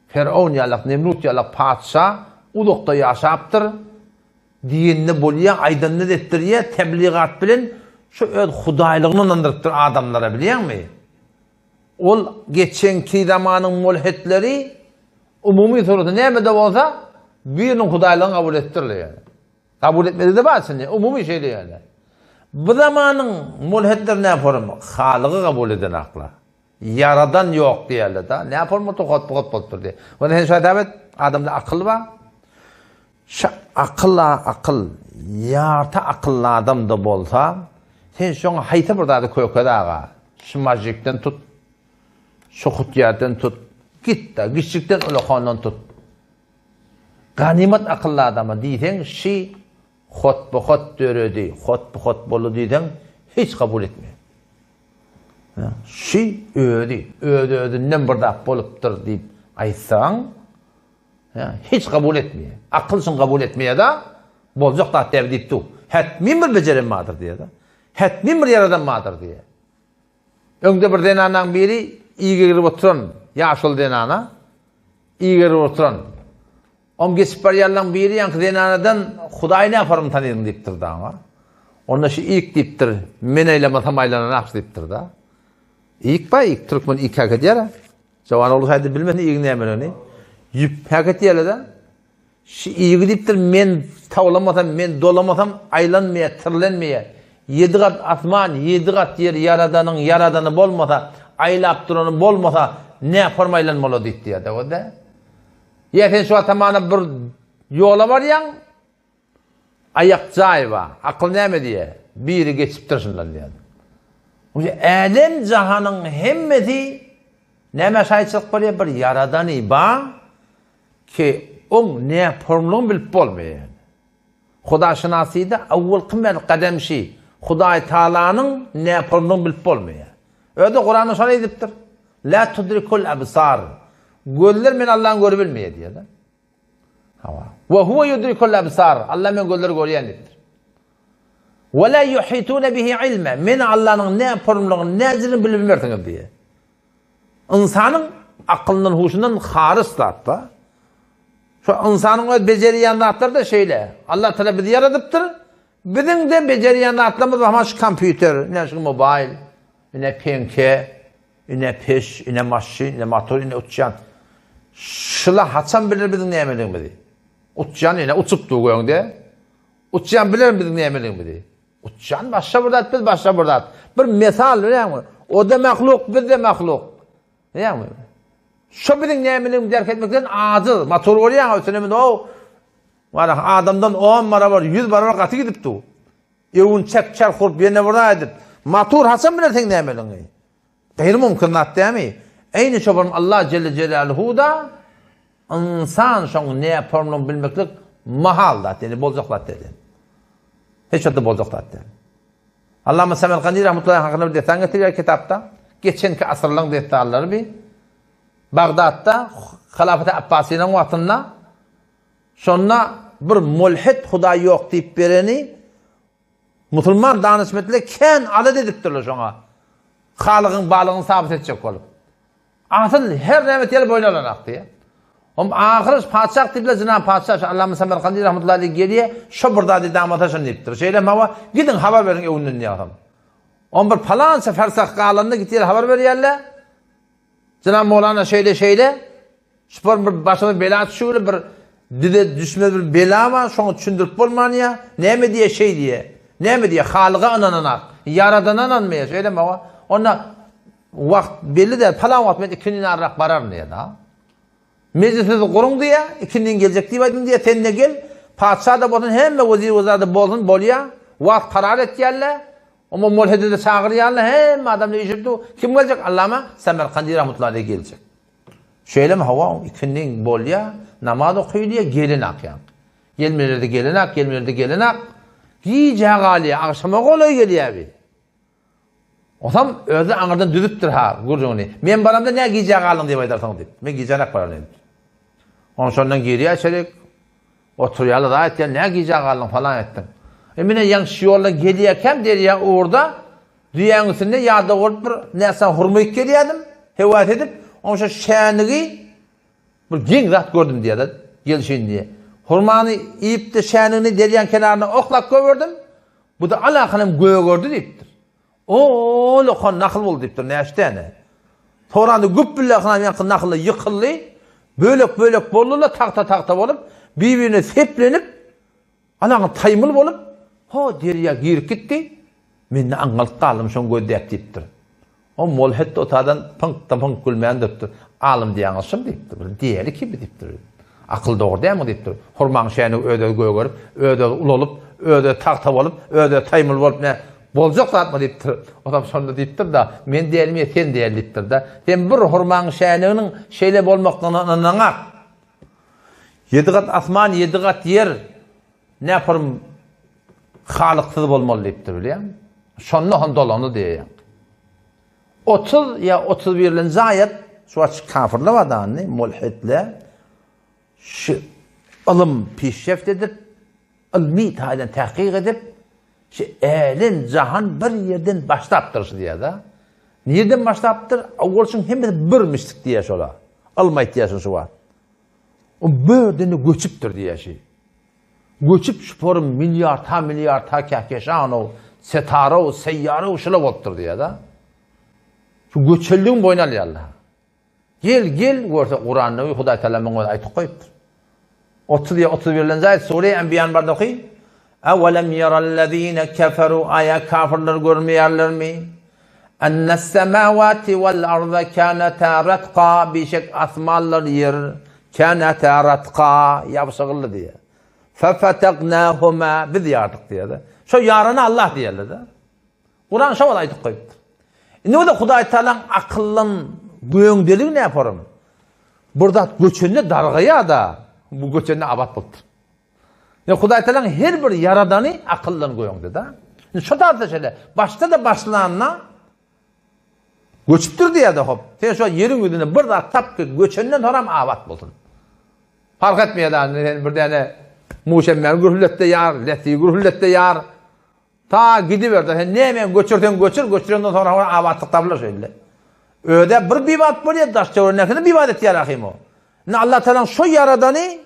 Firavun yalak, Nemrut yalak padişah ulukta yaşaptır. Dinini bolya, aydınlık ettiriyor, tebliğat bilen şu öz Hudaylığını inandırıptır adamlara biliyor musun? Ol geçenki zamanın mulhitleri umumi sorusu ne mi de olsa birinin Hudaylığını kabul ettirler yani. Kabul etmedi de bazen umumi şeyle yani. Bu zamanın mulhitleri ne yaparım? Halığı kabul eden akla. Yaradan yok diyorlar da. Ne yaparım? Ot diye. Onun için şöyle adamda akıl var. Akıl, yarta akıllı adam da bolsa, sen şuna hayta burada da köykede ağa. Şu majikten tut, şu hutiyerden tut, git de, gitçikten ulakandan tut. Ganimet akıllı adama deyden, şi, hot bu hot dörödü, hot bu hot bolu deyden, hiç kabul etmiyor. Şi, ödünden burada boluptur deyip aytsan, hiç kabul etmiyor. Akılsın kabul etmeye da, bolcak da devdip tu. Hetmin bir becerim madır diye da. Hetmin bir yaradan madır diye. Önde bir denanan biri iyi girip oturan, yaşıl denana, iyi girip oturan. Om geçip bariyallan biri yankı denanadan Huday ne yaparım tanıdım deyiptir da ama. Onda şu ilk deyiptir, meneyle matamayla naks deyiptir da. İlk bay, ilk Türkmen ilk haket yara. Cavan olsaydı bilmedi ilk ne hemen onu. Yüp haket yara da. Şu iyi deyiptir, men tavlamatam, men dolamatam, aylanmaya, tırlanmaya. 7 kat asman, 7 kat yer yaradanı bolmasa, aylap duranı bolmasa ne yaparım aylanmalı deyipti ya da o da. Yeten şu atamana bir yola var yan, ayak cahil var, akıl neyme diye, biri geçip tırsınlar yani. Alem cahanın hemmeti neyme şahitçilik var ya bir yaradanı var ki on ne yaparım bilip olmuyor yani. Huda şinasıydı, avval kımmel kademşi, Huday Taala'nın ne yaparım bilip olmuyor. Öyle Kur'an'ın şöyle ediptir. La tudrikul absar Göller men Allah'ın görüp bilmeye diye da. Ve huve yudrikul absar. Allah men gölleri görýändir. Ve la yuhitune bihi ilme. Men Allah'ın ne yaparımlığını, ne ezirini bilmersiniz diye. İnsanın akılının, huşundan haris da. Şu insanın öz beceriyen zatları da şöyle. Allah Teala bizi yaratıptır. Bizim de beceriyen zatlarımız ama şu kompüter, ne şu mobil, ne penke, ne peş, ne maşin, ne motor, ne uçan. Şula haçan bilir bizim ne emelimizi. Uçan ne uçup duruyor de. Uçan bilir bizim ne emelimizi. Uçan başka burada biz başka burada. Bir misal biliyor musun? O da mahluk, biz de mahluk. Biliyor musun? Şu bizim ne emelimizi derk etmekten acil. Motor oluyor üstüne o. Var adamdan 10 barabar, 100 barabar katı gidipti. Evun çek kurup yerine buradaydı. Motor haçan bilir sen ne emelimizi. Gayri mümkünat değil mi? Aynı çobanım Allah Celle Celaluhu da insan şonu ne yaparını bilmeklik mahal da dedi, bozuklat dedi. Hiç adı bozuklat dedi. Allame Semerkandi rahmetullahi hakkında bir detay getiriyor kitapta. Geçenki asırların detayları bir. Bağdat'ta Halafet-i Abbasi'nin vaktinde sonra bir mulhid Huda yok deyip bereni Müslüman danışmetler ken adı dediptirler şuna. Halıgın balığını sabit edecek olup. Asıl her nemet yer boylanlanak diye. Ahir padişah tiple zina padişah Allame Semerkandi rahmetullahi aleyhi geliye şu burada dedi damataşın deyiptir. Şeyle ama gidin haber verin evinden diye adam. Bir falan fersah kalanda gittiler haber verirler. Cenab-ı Mevlana şeyle spor bir başına bela düşüyor bir dide düşme bir bela var şunu düşündürüp bolman ya. Ne mi diye şey diye. Ne mi diye halığa anananak. Yaradana ananmaya şeyle ama ona vakt belli de falan vakt ben ikinin arrak barar diye da. Meclisi kurun diye ikinin gelecek diye seninle gel. Padişah da bolsun hem de vazir da bolsun bolya. Vakt karar et yerler. Ama mulhidi de çağır yerler hem adamla işitdi. Kim gelecek? Allame Semerkandi rahmetullahi aleyhi gelecek. Şöyle mi hava ikinin bolya namaz okuyuyor gelin akyan. Gelmelerde gelin ak. Giyeceği galiye akşama kolay geliyor abi. Otam özü anırdan düzüptür ha gurcunu. Men baramda ne giyeceği galın diye aydarsan deyip. Men giyeceğin ak barar deyip. Onun sonundan geriye açarak oturuyalı da et ya ne giyeceği galın falan ettim. Emine yanlış yolla geliyken der ya orada dünyanın üstünde yağda olup bir neyse hurmayık geliyordum. Hevat edip onun için şenliği bir gen zat gördüm diye de gelişin diye. Hurmanı yiyip de şenliğini deryan kenarına oklak gördüm. Bu da alakanım göğe gördü deyiptir. O lokon nakıl oldu deyiptir ne yaştığını. Sonra da güppülle akına nakılı yıkıldı. Bölük bollular takta olup birbirine seplenip alağın taymıl olup ho derya girip gitti. Men angalık kaldım şon gödep deyiptir. O mulhid otadan pınk gülmeyen deyiptir. Alım diye anılsın deyiptir. Diğeri kimi deyiptir. Akıl doğru değil mi deyiptir. Hurman şeyini öde göğe görüp, öde ul olup, öde takta olup, öde taymıl olup ne bolcak zat mı deyiptir. Adam sonunda deyiptir da men diyelim sen diye deyiptir da. Sen bir hurman şeyinin şeyle bolmaktan anlanak. 7 kat asman 7 kat yer ne yaparım halıksız bolmalı deyiptir biliyor musun? Sonuna dolanı diye. 30 ya 31. ayet şu açık kafirle var da anne mulhidle şu ilim pişreft edip ilmi taiden tahkik edip şu elin cahan bir yerden başlaptır diye da. Nereden başlaptır? Avvalsın hem de bir mistik diye şola. Almayt diye şu var. O bördeni göçüptür diye şey. Göçüp şuporun milyar ta kahkeşan o setara o seyyara o şula volttur diye da. Şu göçelliğin boyuna Allah. Gel görse Kur'an'ı Huday Teala'nın ayet koyuptur. 30-31. ayet Sure-i Enbiya'nın barda okuyun. Evelem yerellezine keferu aya kafirler görmeyerler mi? Ennes semavati vel arda kâneta ratqa bişek asmallar yer kâneta ratqa yapışıgılı diye. Fefeteknâhuma biz yardık diye de. Şu yarını Allah diyorlar da. Kur'an şu ayet koyuptur. Ne o da Huday Teala'nın akıllın göğündeliği ne yaparım? Burada göçünde dargıya da bu göçünde abat buldu. Ya Huday Teala'nın her bir yaradanı akıllın göğünde da. Şu tarzda şöyle başta da başlanana Göçüptür diye de hop. Sen şu yerin yüzüne bir da tap ki göçenden sonra avat bolsun. Fark etmeye da bir tane muşemmel gürhüllette yar, leti gürhüllette yar. Ta gidiverdi. Ne hemen göçürden sonra avatlık tabla şöyle. Öyle bir bivat böyle daşça örnekini bivat etti yarahim o. Ne Allah Teala şu yaradanı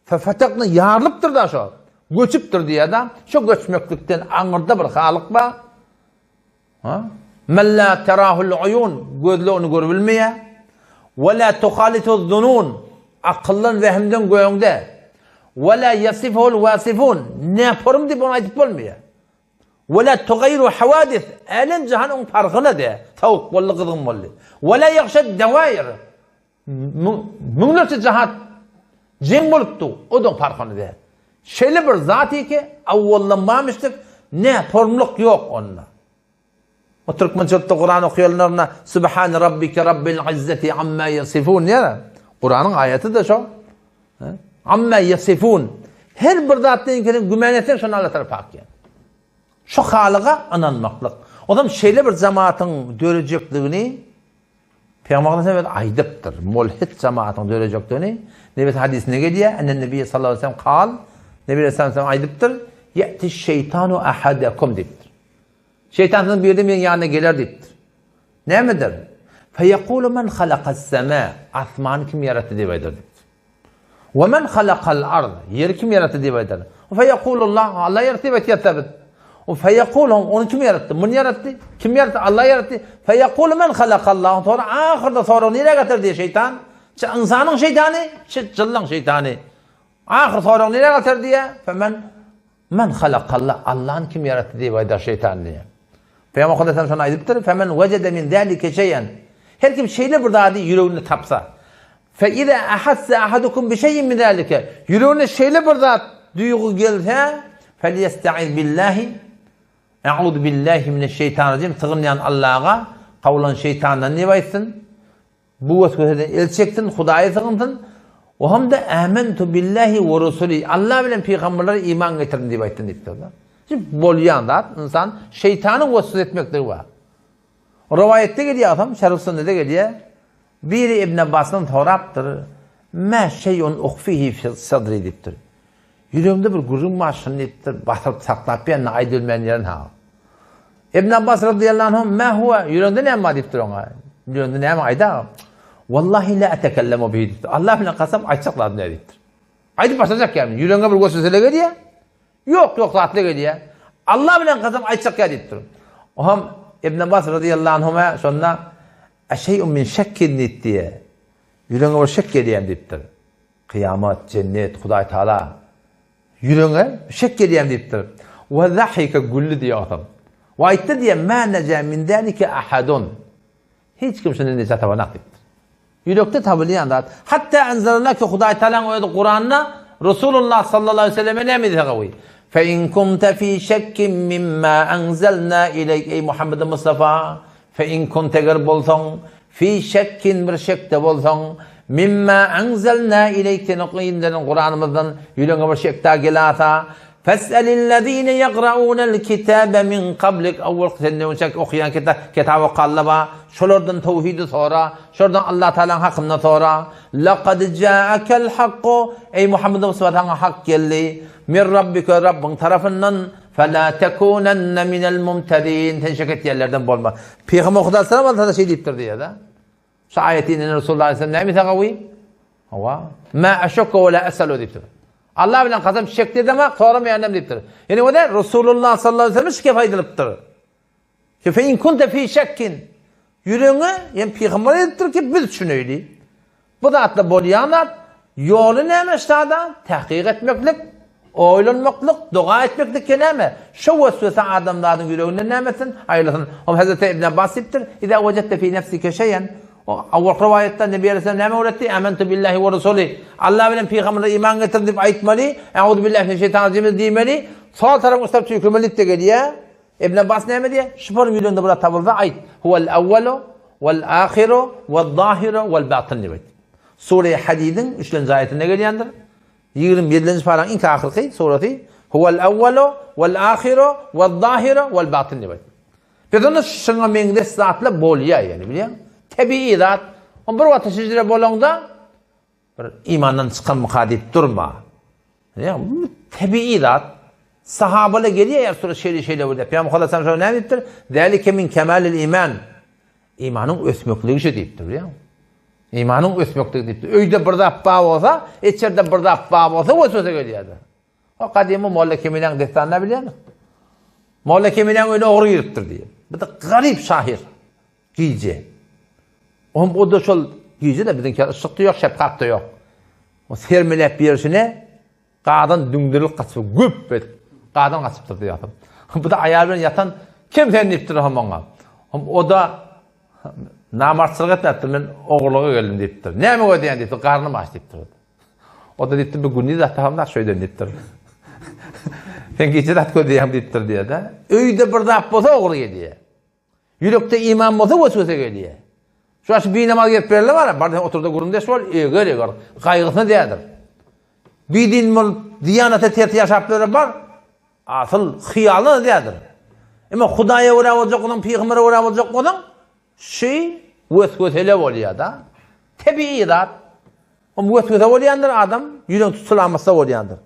fefatakını yarlıptır da şu. Göçüptür diye adam. Şu göçmeklikten anırda bir halık var. Men la terahul uyun. Gözle onu görebilmeye. Ve la tuhalitu'z zunun. Akıllın vehimden göğünde. Ve la yasiful vasifun. Ne yaparım deyip onu ayıp olmuyor. Ve la tugayru havadis. Elen cihanın farkına de. Tavuk bolli kızgın bolli. Ve la yakşed devair. Münlerce cihat cin boluptu. O da farkına de. Şeyli bir zati ki avvallanmamıştık. Ne formluk yok onunla. O Türkmençılıkta Kur'an okuyanlarına Sübhane Rabbike Rabbil İzzeti amma yasifun ya. Kur'an'ın ayeti de şu. Amma yasifun. Her bir zatın kelim gümenetin şunu Allah tarafı hak yani. Şu halığa ananmaklık. O zaman şeyli bir cemaatın dörecekliğini Peygamber'den sebep aydıptır. Mulhid cemaatın dörecekliğini Nebi hadisine geliyor. Ennen Nebi sallallahu aleyhi ve sellem kal. Nebi sallallahu aleyhi ve sellem aydıptır. Ye'ti şeytanu ahadakum deyiptir. Şeytanın bir de yanına gelir deyiptir. Ne midir? Feyekulu men halakas sema. Asmanı kim yarattı diye deyiptir. Ve men halakal ard. Yeri kim yarattı diye deyiptir. Feyekulu Allah yarattı ve yettabit. Feyekulu onu kim yarattı? Bunu yarattı. Kim yarattı? Allah yarattı. Feyekulu men halakallahu. Sonra ahırda sonra nereye getir diye şeytan. İnsanın şeytanı, cıllan şeytanı. Ahır sonra nereye getir diye. Men halakallah. Allah'ın kim yarattı diye deyiptir şeytan diye. Peygamber Kudüs'ten sonra ayıptır. Femen vecede min zâlike şeyen. Her kim şeyle burada adi yüreğini tapsa. Fe izâ ahasse ahadukum bi şeyin min zâlike. Yüreğine şeyle burada duygu gelse. Fel yestaiz billahi. E'udu billahi mineşşeytanirracim. Tığınlayan Allah'a. Kavlan şeytandan ne baytsın? Bu vesveseden elçeksin. Hudaya tığıntın. O hem de amentu billahi ve rusulü. Allah bilen peygamberlere iman getirin diye bayttın deyip diyorlar. Şimdi bolyan da insan şeytanın vasıf etmekleri var. Rivayette geliyor adam, Şerif Sünnet'te geliyor. Biri İbn Abbas'ın toraptır. Ma şeyun ukhfihi fi sadri deyiptir. Yüreğimde bir gurur var şunettir. Basıp saklap yanına aydılmayan yerin ha. İbn Abbas radıyallahu anh ma huve yüreğimde ne ama deyiptir ona. Yüreğimde ne ama ayda. Vallahi la etekellemu bihi deyiptir. Allah bile kasam açıkladı ne deyiptir. Aydı başlayacak yani. Yüreğine bir gösüsüyle geliyor. Yok zatlı geliyor. Allah bilen kazam ayçak yadittir. O hem İbn Abbas radıyallahu anhuma sonra şey'un min şekkin nit diye. Yüreğine bir şek geliyem deyiptir. Kıyamet, cennet, Huday Teala. Yüreğine şek geliyem deyiptir. Ve zahike güllü diye adam. Ve ayette diye ma nece min dâlike ahadun. Hiç kimsenin necati vanak deyiptir. Yürekte tabileyen da. Hatta enzelallah ki Huday Teala'nın oynadığı Kur'an'na Resulullah sallallahu aleyhi ve selleme ne mi diye فَاِنْ كُنْتَ ف۪ي شَكٍ مِمَّا اَنْزَلْنَا اِلَيْكَ Ey Muhammed Mustafa فَاِنْ كُنْتَ eğer bolsan ف۪ي شَكٍ bir şekte bolsan مِمَّا اَنْزَلْنَا اِلَيْكَ Nukiyinden Kur'an'ımızdan yüreğine bir şekte gelata فَاسْأَلِ الَّذ۪ينَ يَقْرَؤُونَ الْكِتَابَ مِنْ قَبْلِكَ Avval seninle uçak okuyan kitabı kallaba şuradan tevhidi sonra şuradan Allah Teala'nın hakkında sonra لَقَدْ جَاءَكَ الْحَقُّ Ey Muhammed Mustafa'dan hak geldi min Rabbike Rabbin tarafından فَلَا تَكُونَنَّ مِنَ الْمُمْتَد۪ينَ Teşekkür yerlerden bolma. Peygamber Kudüs'ten da şey deyiptir diye de. Şu ayetinin Resulullah Aleyhisselam ne mi tegavi? Hava. مَا أَشَكَّ وَلَا أَسَلُ deyiptir. Allah bilen kazam şekli demek soramayanım deyiptir. Yani o da Resulullah sallallahu aleyhi ve sellem şike faydalıptır. فَاِنْ كُنْتَ ف۪ي şekkin yüreğine yani Peygamber ediptir ki biz şunu bu da atla bolyanlar yolu neymiş da tahkik etmeklik oylanmaklık, dua etmeklik ki neyme? Şu vesvese adamların yüreğinde neymesin? Hayırlısın. O Hazreti İbn Abbas deyiptir. İzâ vecette fî nefsike şeyen Avval rivayetten Nebi Aleyhisselam ne mi öğretti? Ementu billahi ve Resulü. Allah bilen Peygamber'e iman getirdim deyip ayetmeli. Euzu billahi mineşşeytanirracim demeli. Sol taraf Mustafa yüklemelik de geliyor. İbn Abbas ne mi diye? Şüpher milyonda burada tabıldı ayet. Huvel evvelu vel ahiru vel zahiru vel batın demek. Sure-i Hadid'in 3. ayetinde geliyordur. 27. paranın ilk ahirki sureti. Huvel evvelu vel ahiru vel zahiru vel batın demek. Biz onu şuna mengdes zatla bolya yani biliyor musun? Tabii zat. O bir vaqt secde bolanda bir imandan çıkan mukadip durma. Biliyor musun? Tabii zat. Sahabalar geliyor ya sonra şeyle burada. Peygamber sallallahu aleyhi ve sellem ne deyiptir? Zalike min kemalil iman. İmanın ösmöklüğü şey deyiptir biliyor musun? İmanın ösmöklüğü deyiptir. Öyde bir dappa olsa, içeride bir dappa olsa o söze geliyordu. O kadimi Molla Kemilen destanını biliyor musun? Molla Kemilen öyle oğru yürüttür diye. Bir de garip şahir. Giyce. O da şol giyce de bizimki ışık da yok, şefkat da yok. O sermelep bir yerisine qadın dündürlük kaçıp güp et. Qadın kaçıptır diye yatım. Bu da ayarben yatan kim sen deyiptir hamanga. O da namartsızlık etmektir. Ben oğurluğa geldim deyiptir. Ne mi o diyen deyiptir? Karnım aç deyiptir. O da deyiptir bir günü de tamamlar şöyle deyiptir. Ben gece de diyem deyiptir diye de. Öyde bir dap olsa oğru geliyor. Yürekte iman olsa vesvese geliyor. Şu an bir namaz gelip verirler var ya. Bardan oturda kurumda şu var. Eğer kaygısına diyedir. Bir din var. Diyanete terti yaşapları var. Asıl hıyalına diyedir. Ama Hudaya uğra olacak olan, Peygamber'e uğra olacak olan şey vesvesele oluyor da. Tabii zat. O vesvese oluyandır adam. Yüreğin tutulamazsa oluyandır.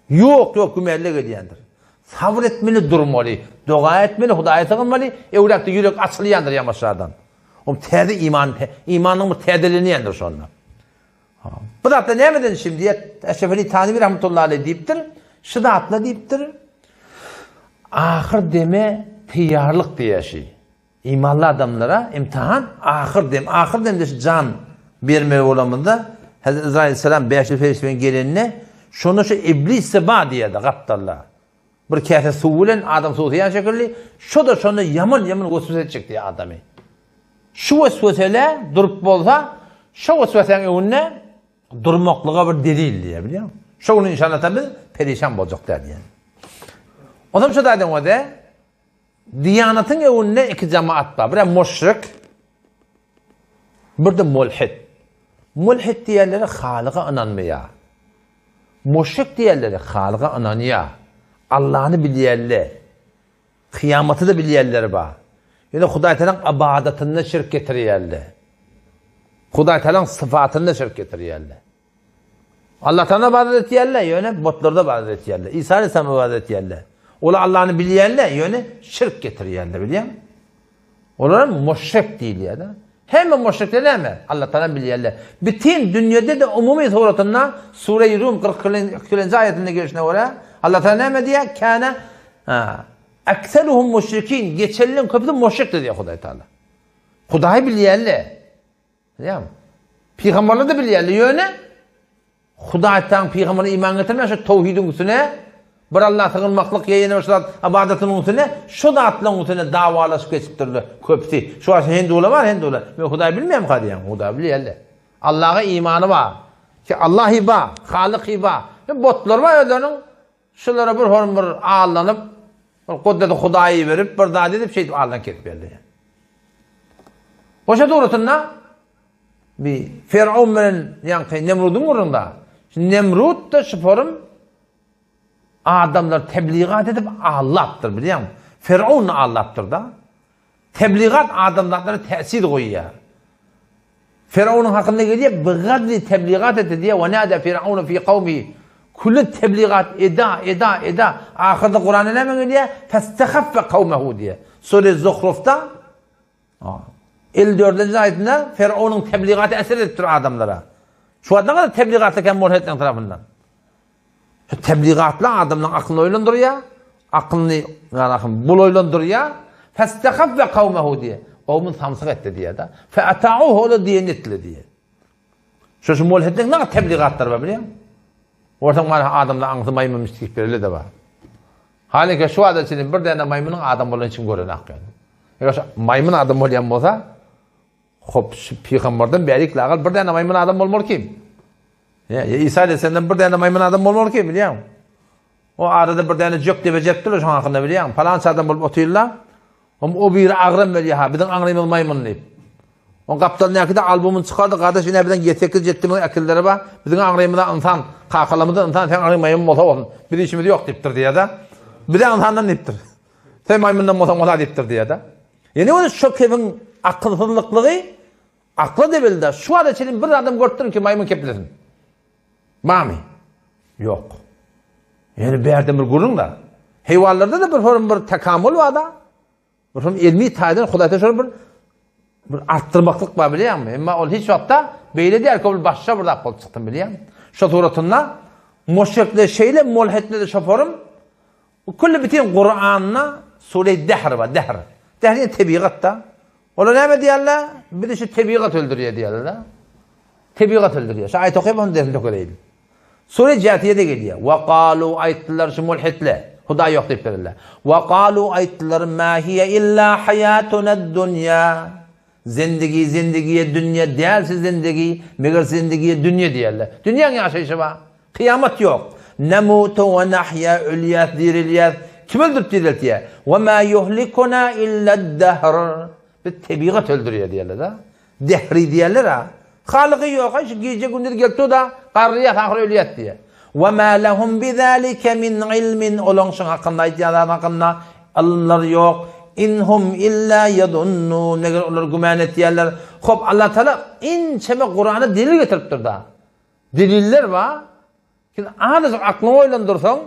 Yok gümellik ediyendir. Sabır etmeli durmalı. Dua etmeli, Hudaya sığınmalı. Evrakta yürek açılayandır yamaçlardan. O terde imanın bu terdeliğini yendir sonra. Bu da ne mi dedi şimdi? Eşrefeli Tanvi rahmetullahi aleyh deyiptir. Şu da atla deyiptir. Ahir deme tiyarlık diye şey. İmanlı adamlara imtihan ahir dem. Ahir dem de can verme olamında Hazreti İsrail Aleyhisselam Beşir Ferişte'nin gelinine şunu şu iblis seba diye de kaptarlar. Bir kese suvulen adam soğutuyan şekilde şu da şunu yaman vesvese edecek diye adamı. Şu vesvesele durup bolsa şu vesvesenin önüne durmaklığa bir delil diye biliyor musun? Şunu inşallah tabi perişan olacak der yani. O zaman şu da dedim o da Diyanatın önüne iki cemaat var. Bir de müşrik, bir de mulhid. Mulhid diğerleri Halık'a inanmaya. Müşrik diğerleri Halık'a inanıyor. Allah'ını biliyorlar. Kıyamatı da biliyorlar var. Yani Huday Teala'nın ibadetine şirk getiriyorlar. Huday Teala'nın sıfatına şirk getiriyorlar. Allah Teala'na ibadet ediyorlar. Yani botlarda ibadet ediyorlar. İsa Aleyhisselam'a ibadet ediyorlar. Ola Allah'ını biliyorlar. Yani şirk getiriyorlar biliyor musun? Onlara müşrik değil ya da. Hem müşrik değil mi? Allah Teala biliyorlar. Bütün dünyada da umumi suratında Sure-i Rum 40. ayetinde görüşüne göre Allah Teala ne diyor? Kana ekseruhum müşrikin. Geçerlerin köpüsü müşriktir diyor Huday Teala. Hudayı biliyorlar. Biliyor musun? Peygamberler de biliyorlar. Yani Huday'tan Peygamber'e iman getirmeye şu tevhidin üstüne bir Allah sığınmaklık yayını başladı ibadetin üstüne şu da atlan üstüne davalaşıp geçiptirdi köpüsü. Şu an Hindular var Hindular. Ben Huday bilmiyorum kadiyen. Huday biliyorlar. Allah'a imanı var. Ki Allah hiba, Halık hiba. Botlar var ödünün. Şunlara bir horun bir ağırlanıp kudreti Huday'ı verip bir daha dedip şey ağırlan ketip verdi. O şey doğrultusunda bir Firavun veren yani Nemrud'un uğrunda. Şimdi Nemrud da şu forum adamlar tebliğat edip ağlattır biliyor musun? Firavun ağlattır da. Tebliğat adamlara tesir koyuyor. Firavun'un hakkında geliyor. Begadli tebliğat etti diye. Ve nâde Firavun fi kavmi. Kullu tebliğat eda. Ahirde Kur'an'a ne mi geliyor? Festehaffe kavmehu diye. Sure Zuhruf'ta 54. ayetinde Firavun'un tebliğatı eser ettir adamlara. Şu anda kadar tebliğatlıyken mulhidlerin tarafından. Şu tebliğatla adamların aklını oylandırıyor. Aklını bul oylandırıyor. Festehaffe kavmehu diye. Kavmin samsık etti diye de. Fe'ata'uhu onu diyen etli diye. Şu mulhidlerin ne kadar tebliğatlar var biliyor musun? Ortadan var adamlar anısı maymun mistik belirli de var. Halbuki şu adam için bir tane maymunun adam olan için görün akıyor. Eğer maymun adam olayan olsa, hop Peygamberden berik lağal bir tane maymun adam olmalı kim? Ya İsa Aleyhisselam'dan bir tane maymun adam olmalı kim biliyor musun? O arada bir tane cök devecektir şu hakkında biliyor musun? Falan adam olup otuyorlar. O bir ağrım veriyor ha, birden ağrım maymun deyip. O kaptan ne kadar albümün çıkardı kardeş yine birden 7-8 akılları var. Bizim ağrımda insan, kakalamında insan sen ağrım maymun olsa olsun. Bir işimiz yok deyiptir diye de. Bir de insandan deyiptir. Sen maymundan bolsaň ola dipdir diye da. Ene o şu kebin akılsızlıklığı akla debildi. Şu ara çelin bir adam görtdüm ki maymun keplesin. Mami. Yok. Yani berden bir gurun da. Heyvanlarda da bir tekamül var da. Bir ilmi taydan Hudaýda şol bir arttırmaklık var bilýärmi? Emma ol hiç wagtda beýle diýär ki başga bir dap bolup çykdym bilýärmi? Şo turatynda müşrikle şeýle mulhidle şoforum kullu bitin Qur'anna Sure-i Dehr var, Dehr. Dehr tebigatda. Ola näme diýerler? Bir de şu tebigat öldürýär diýerler. Tebigat öldürýär. Şu aýet okuýan derinde göreyli. Sure-i Câthiye'de gelýär. Wa qalu aýtdylar şu mulhidle. Huda yok deyip verirler. Wa qalu aýtdylar ma hiye illa hayatuna dunya. Zindigiye dünya değersiz zindigi, meğer zindigiye dünya diyorlar. Dünyanın yaşayışı var. Kıyamet yok. Nemutu ve nahya üliyat diriliyat. Kim öldürüp diriltiye? Ve ma yuhlikuna illa dehr. Bir tebigat öldürüyor diyorlar da. Dehri diyorlar ha. Halıkı yok. Gece gündür geldi da qarriyat ahir üliyat diye. Ve ma lehum bizalike min ilmin. Olonşun hakkında, iddiaların hakkında alımlar yok. İnhum illa yadunnun. Neger onlar güman etýärler. Hop Allah Taala inçeme Kur'an'a delil getiripdir da. Deliller var. Ki anız aklyny oýlandyrsaň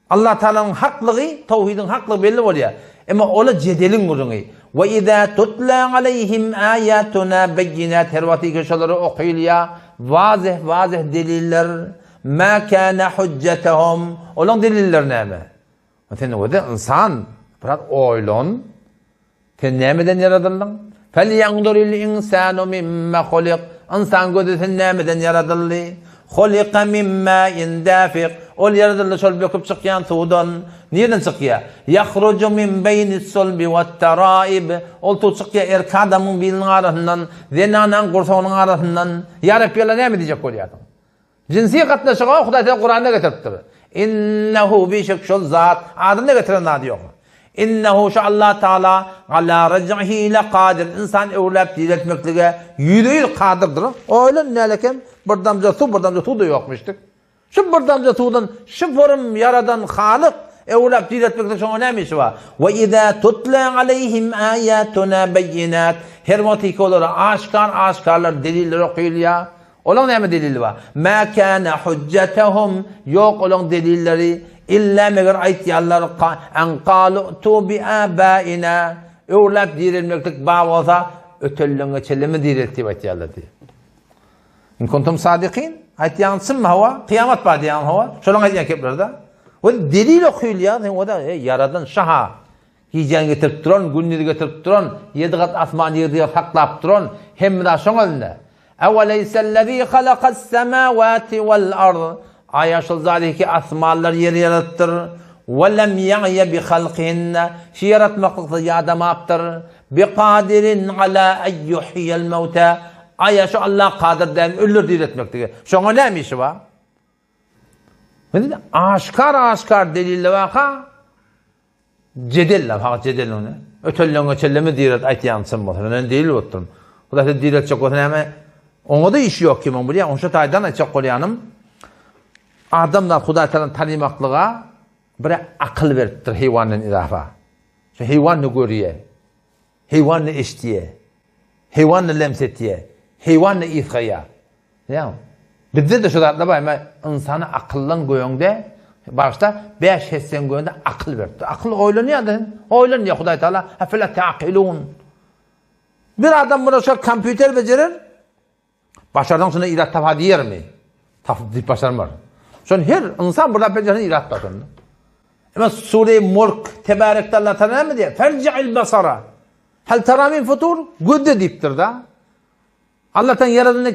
Allah Taala'nın haklygy, tawhidin haklygy belli bolýar. Emma ola jedelin gurungy. Ve izâ tutla aleyhim âyâtuna beyinat herwati köşelere okuyulýar. Vazih deliller. Ma kana hujjatuhum. Olan deliller näme? Sen o da insan biraz oýlan. Sen nämeden yaradyldyň? Fel yanzuril insanu mimma khuliq. İnsan gözü sen nämeden yaradyldy? Khuliqa mimma indafiq. Ol yaradyldy şol böküp çykýan suwdan. Nereden çykýar? Yahruju min beynis sulbi wat taraib. Ol tu çykýar erki adamyň biliniň arasyndan, zenanan gursagynyň arasyndan. Yarap ýala näme diýjek bolýardyň? Jinsi gatnaşyga Hudaý Taala Qur'anda getiripdir. İnnehu bişek şol zat adını getiren adı yok. İnnehu şu Allah Taala ala rac'ihi la qadir. İnsan öwlep diretmeklige yüzde qadirdir. Öyle nälekem bir damja su da yokmuştuk. Şu bir damja sudan şu forum yaradan Halık öwlep diretmekde şoňa näme işi var? Ve izâ tutla aleyhim âyâtuna beyinat. Her wagty olara aşkarlar deliller okuýulýar. Olan näme delili var? Ma kana hujjatuhum yok olan delilleri illa meger aýtýarlar an qalu tu bi abaina öwlep dirilmeklik bawasa ötellüňe çelimi diriltip aýtýarlar diýip. In kuntum sadiqin aýtýansym hawa kıyamet bar diýen hawa şolaň aýtýan keplerde o delil okuýulýar o da yaradan şaha giýen getirip duran günnüri getirip duran yedi gat asman ýerde saklap duran hem de şoňalda Eveleyse'llezî halaqas-semâvâti vel-ard. Ayaşıl zâliki asmanlar yer yarattır. Ve lem ya'ye bi halqihinne. Şi yaratmaklıkta yadamaptır. Bi qadirin ala en yuhyiyel mevta. Ayaşı Allah qadirden ölür diretmektir. Şoňa näme işi var? Aşkar delille vaka jedel onu. Ötellüňe çellemi diret aýtýansym bolsa. Ben delil otdum. Hudaý diret çok näme? Oňa da işi yok kimin bilýär. Onşa taýdan açyk bolýanym. Adamlar Hudaý Taala tanimaklyga bir akıl beripdir heýwanyň ilafa. Şu heýwany görýär. Heýwany eşdiýär. Heýwany lemsetýär. Heýwany isgaýar. Ya. Bizde de şu da baýma insany akyllan goýaňda başta 5 hessen goýaňda akıl beripdir. Akıl oýlanýar. Oýlanýar Hudaý Taala. Afala ta'qilun. Bir adam buna şu kompüter becerir. Başardan sonra irat tapa diyer mi? Tafdil başarmar. Şon her insan burada becerin irat başarır. Ama Sure-i Mulk tebarek Allah Teala ne diyor? Ferci'il basara. Hal tara min futur? Güdde diptir da. Allah'tan yaradığını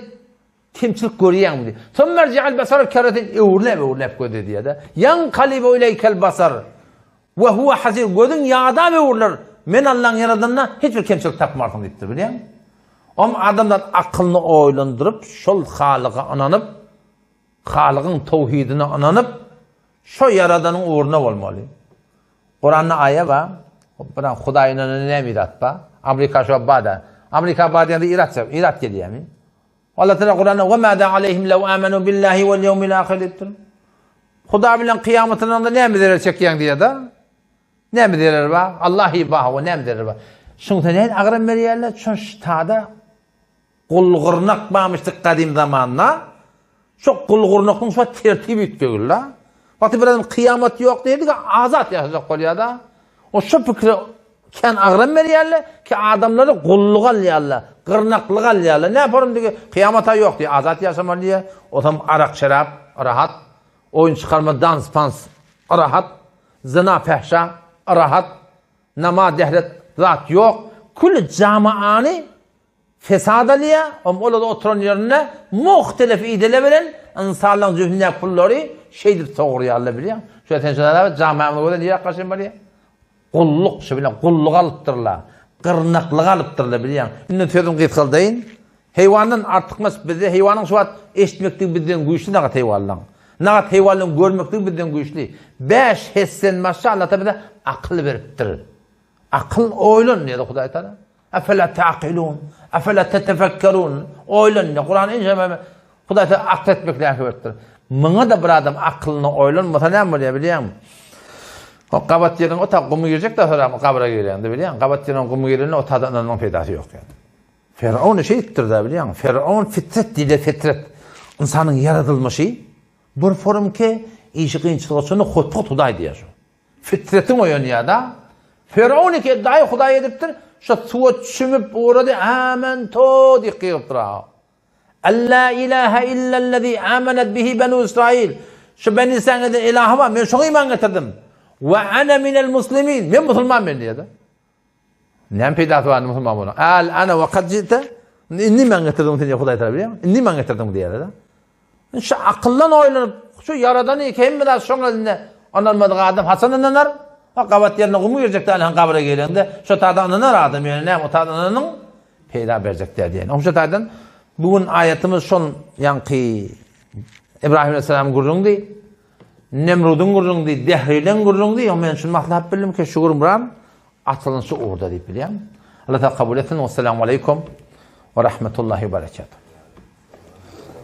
kimçilik görüyen mi diyor? Son merci'il basara keratin öwrlep gödde diyor da. Yan kalibu ileykel basar. Ve huve hazir. Gödün yağda ve uğurlar. Men Allah'ın yaradığına hiçbir kimçilik tapmarsın diptir biliyor musun? Ama adamlar akılını oýlandyrıp, şol Halyga ananyp, Halygyň tawhidine ananyp, şo yaradanyň uğruna bolmaly. Qur'an'da aýa bar, bana Hudaýyň näme irat bar? Amerika şo bada. Amerika badanda irat gelýärmi? Allah Teala Qur'an'da "Ve ma da aleyhim lew amanu billahi vel yevmil ahir" etdir. Hudaý bilen kıyametin anda näme dere çekýän diýär da? Ne mi derler ba? Allahi bahu ne mi derler ba? Şunta ne ağram veriyerler? Şun ştada kulgurnak bağmıştık kadim zamanla. Çok kulgurnakın şu tertip ütkögül la. Vakti bir adam kıyamet yok deydi ki azat yaşayacak oluyor da. O şu fikri ken ağram veriyerler ki adamları kulluğa alıyarlar. Kırnaklığa alıyarlar. Ne yaparım diye kıyamata yok diye azat yaşamalı diye. O zaman arak şarap rahat. Oyun çıkarma dans pans rahat. Zina fehşa rahat. Nama dehret zat yok. Kulü camiani fesad alıyor. Orada oturan yerine muhtelif idele veren insanların zühnine kulları şeydir doğruyarlar biliyor. Şöyle tenşeler camiamına göre diye karşıyım var ya. Kulluk şu bilen kulluk alıptırlar. Kırnaklık alıptırlar biliyor. Şimdi sözüm kıtkıldayın. Hayvanın artıkmaz bize hayvanın şu an eşitmeklik bizden güçlü nagat hayvanlan. Nagat hayvanın görmeklik bizden güçlü. 5 hissen maşallah tabi de akıl veriptir. Akıl oylun diye de Huday Teala. Efela ta'qilun, efela tetefekkerun. Oylun diye Kur'an ince Huday Teala akıl etmekle veriptir. Mına da bir adam aklını oylun muhtemelen mi diye biliyor musun? O kabat yerine o ta kumu girecek de sonra kabra giren de biliyor musun? Kabat yerine kumu girene o tadanın faydası yok yani. Firavun şey ittirdi biliyor musun? Firavun fitret değil fitret. İnsanın yaratılmışı bir form ki işi kıyınçılıksını hutbut Huday diye şu. Fitretin o yönü ya da Firavun ki dahi Huday ediptir. Şu suya çümüp uğradı amentu diye kıyıptır ha. La ilahe illellezi amenet bihi benu İsrail. Şu ben insanın ilahı var. Ben çok iman getirdim. Ve ana minel muslimin. Ben Müslüman ben diye de. Ne peydası var Müslüman buna? Al ana ve kad cite. İnni iman getirdim diye Huday Teala biliyor musun? İnni iman getirdim diye de. Şu akıllan oynanıp şu yaradanı kim bilir sonra ne anılmadığı adam Hasan ananar. O kavat yerine kumu girecek de alhan kabra gelende şu tadan ananar adam yani ne o tadanın peyda verecek diye. O şu tadan bugün ayetimiz son yankı İbrahim Aleyhisselam gurrun değil. Nemrud'un gurrun değil. Dehri'den gurrun değil. O men şunu mahlap bildim ki şu gurrun buran atılınsı orada deyip biliyorum. Allah ta kabul etsin. Vesselamu aleyküm ve rahmetullahi ve berekatuhu.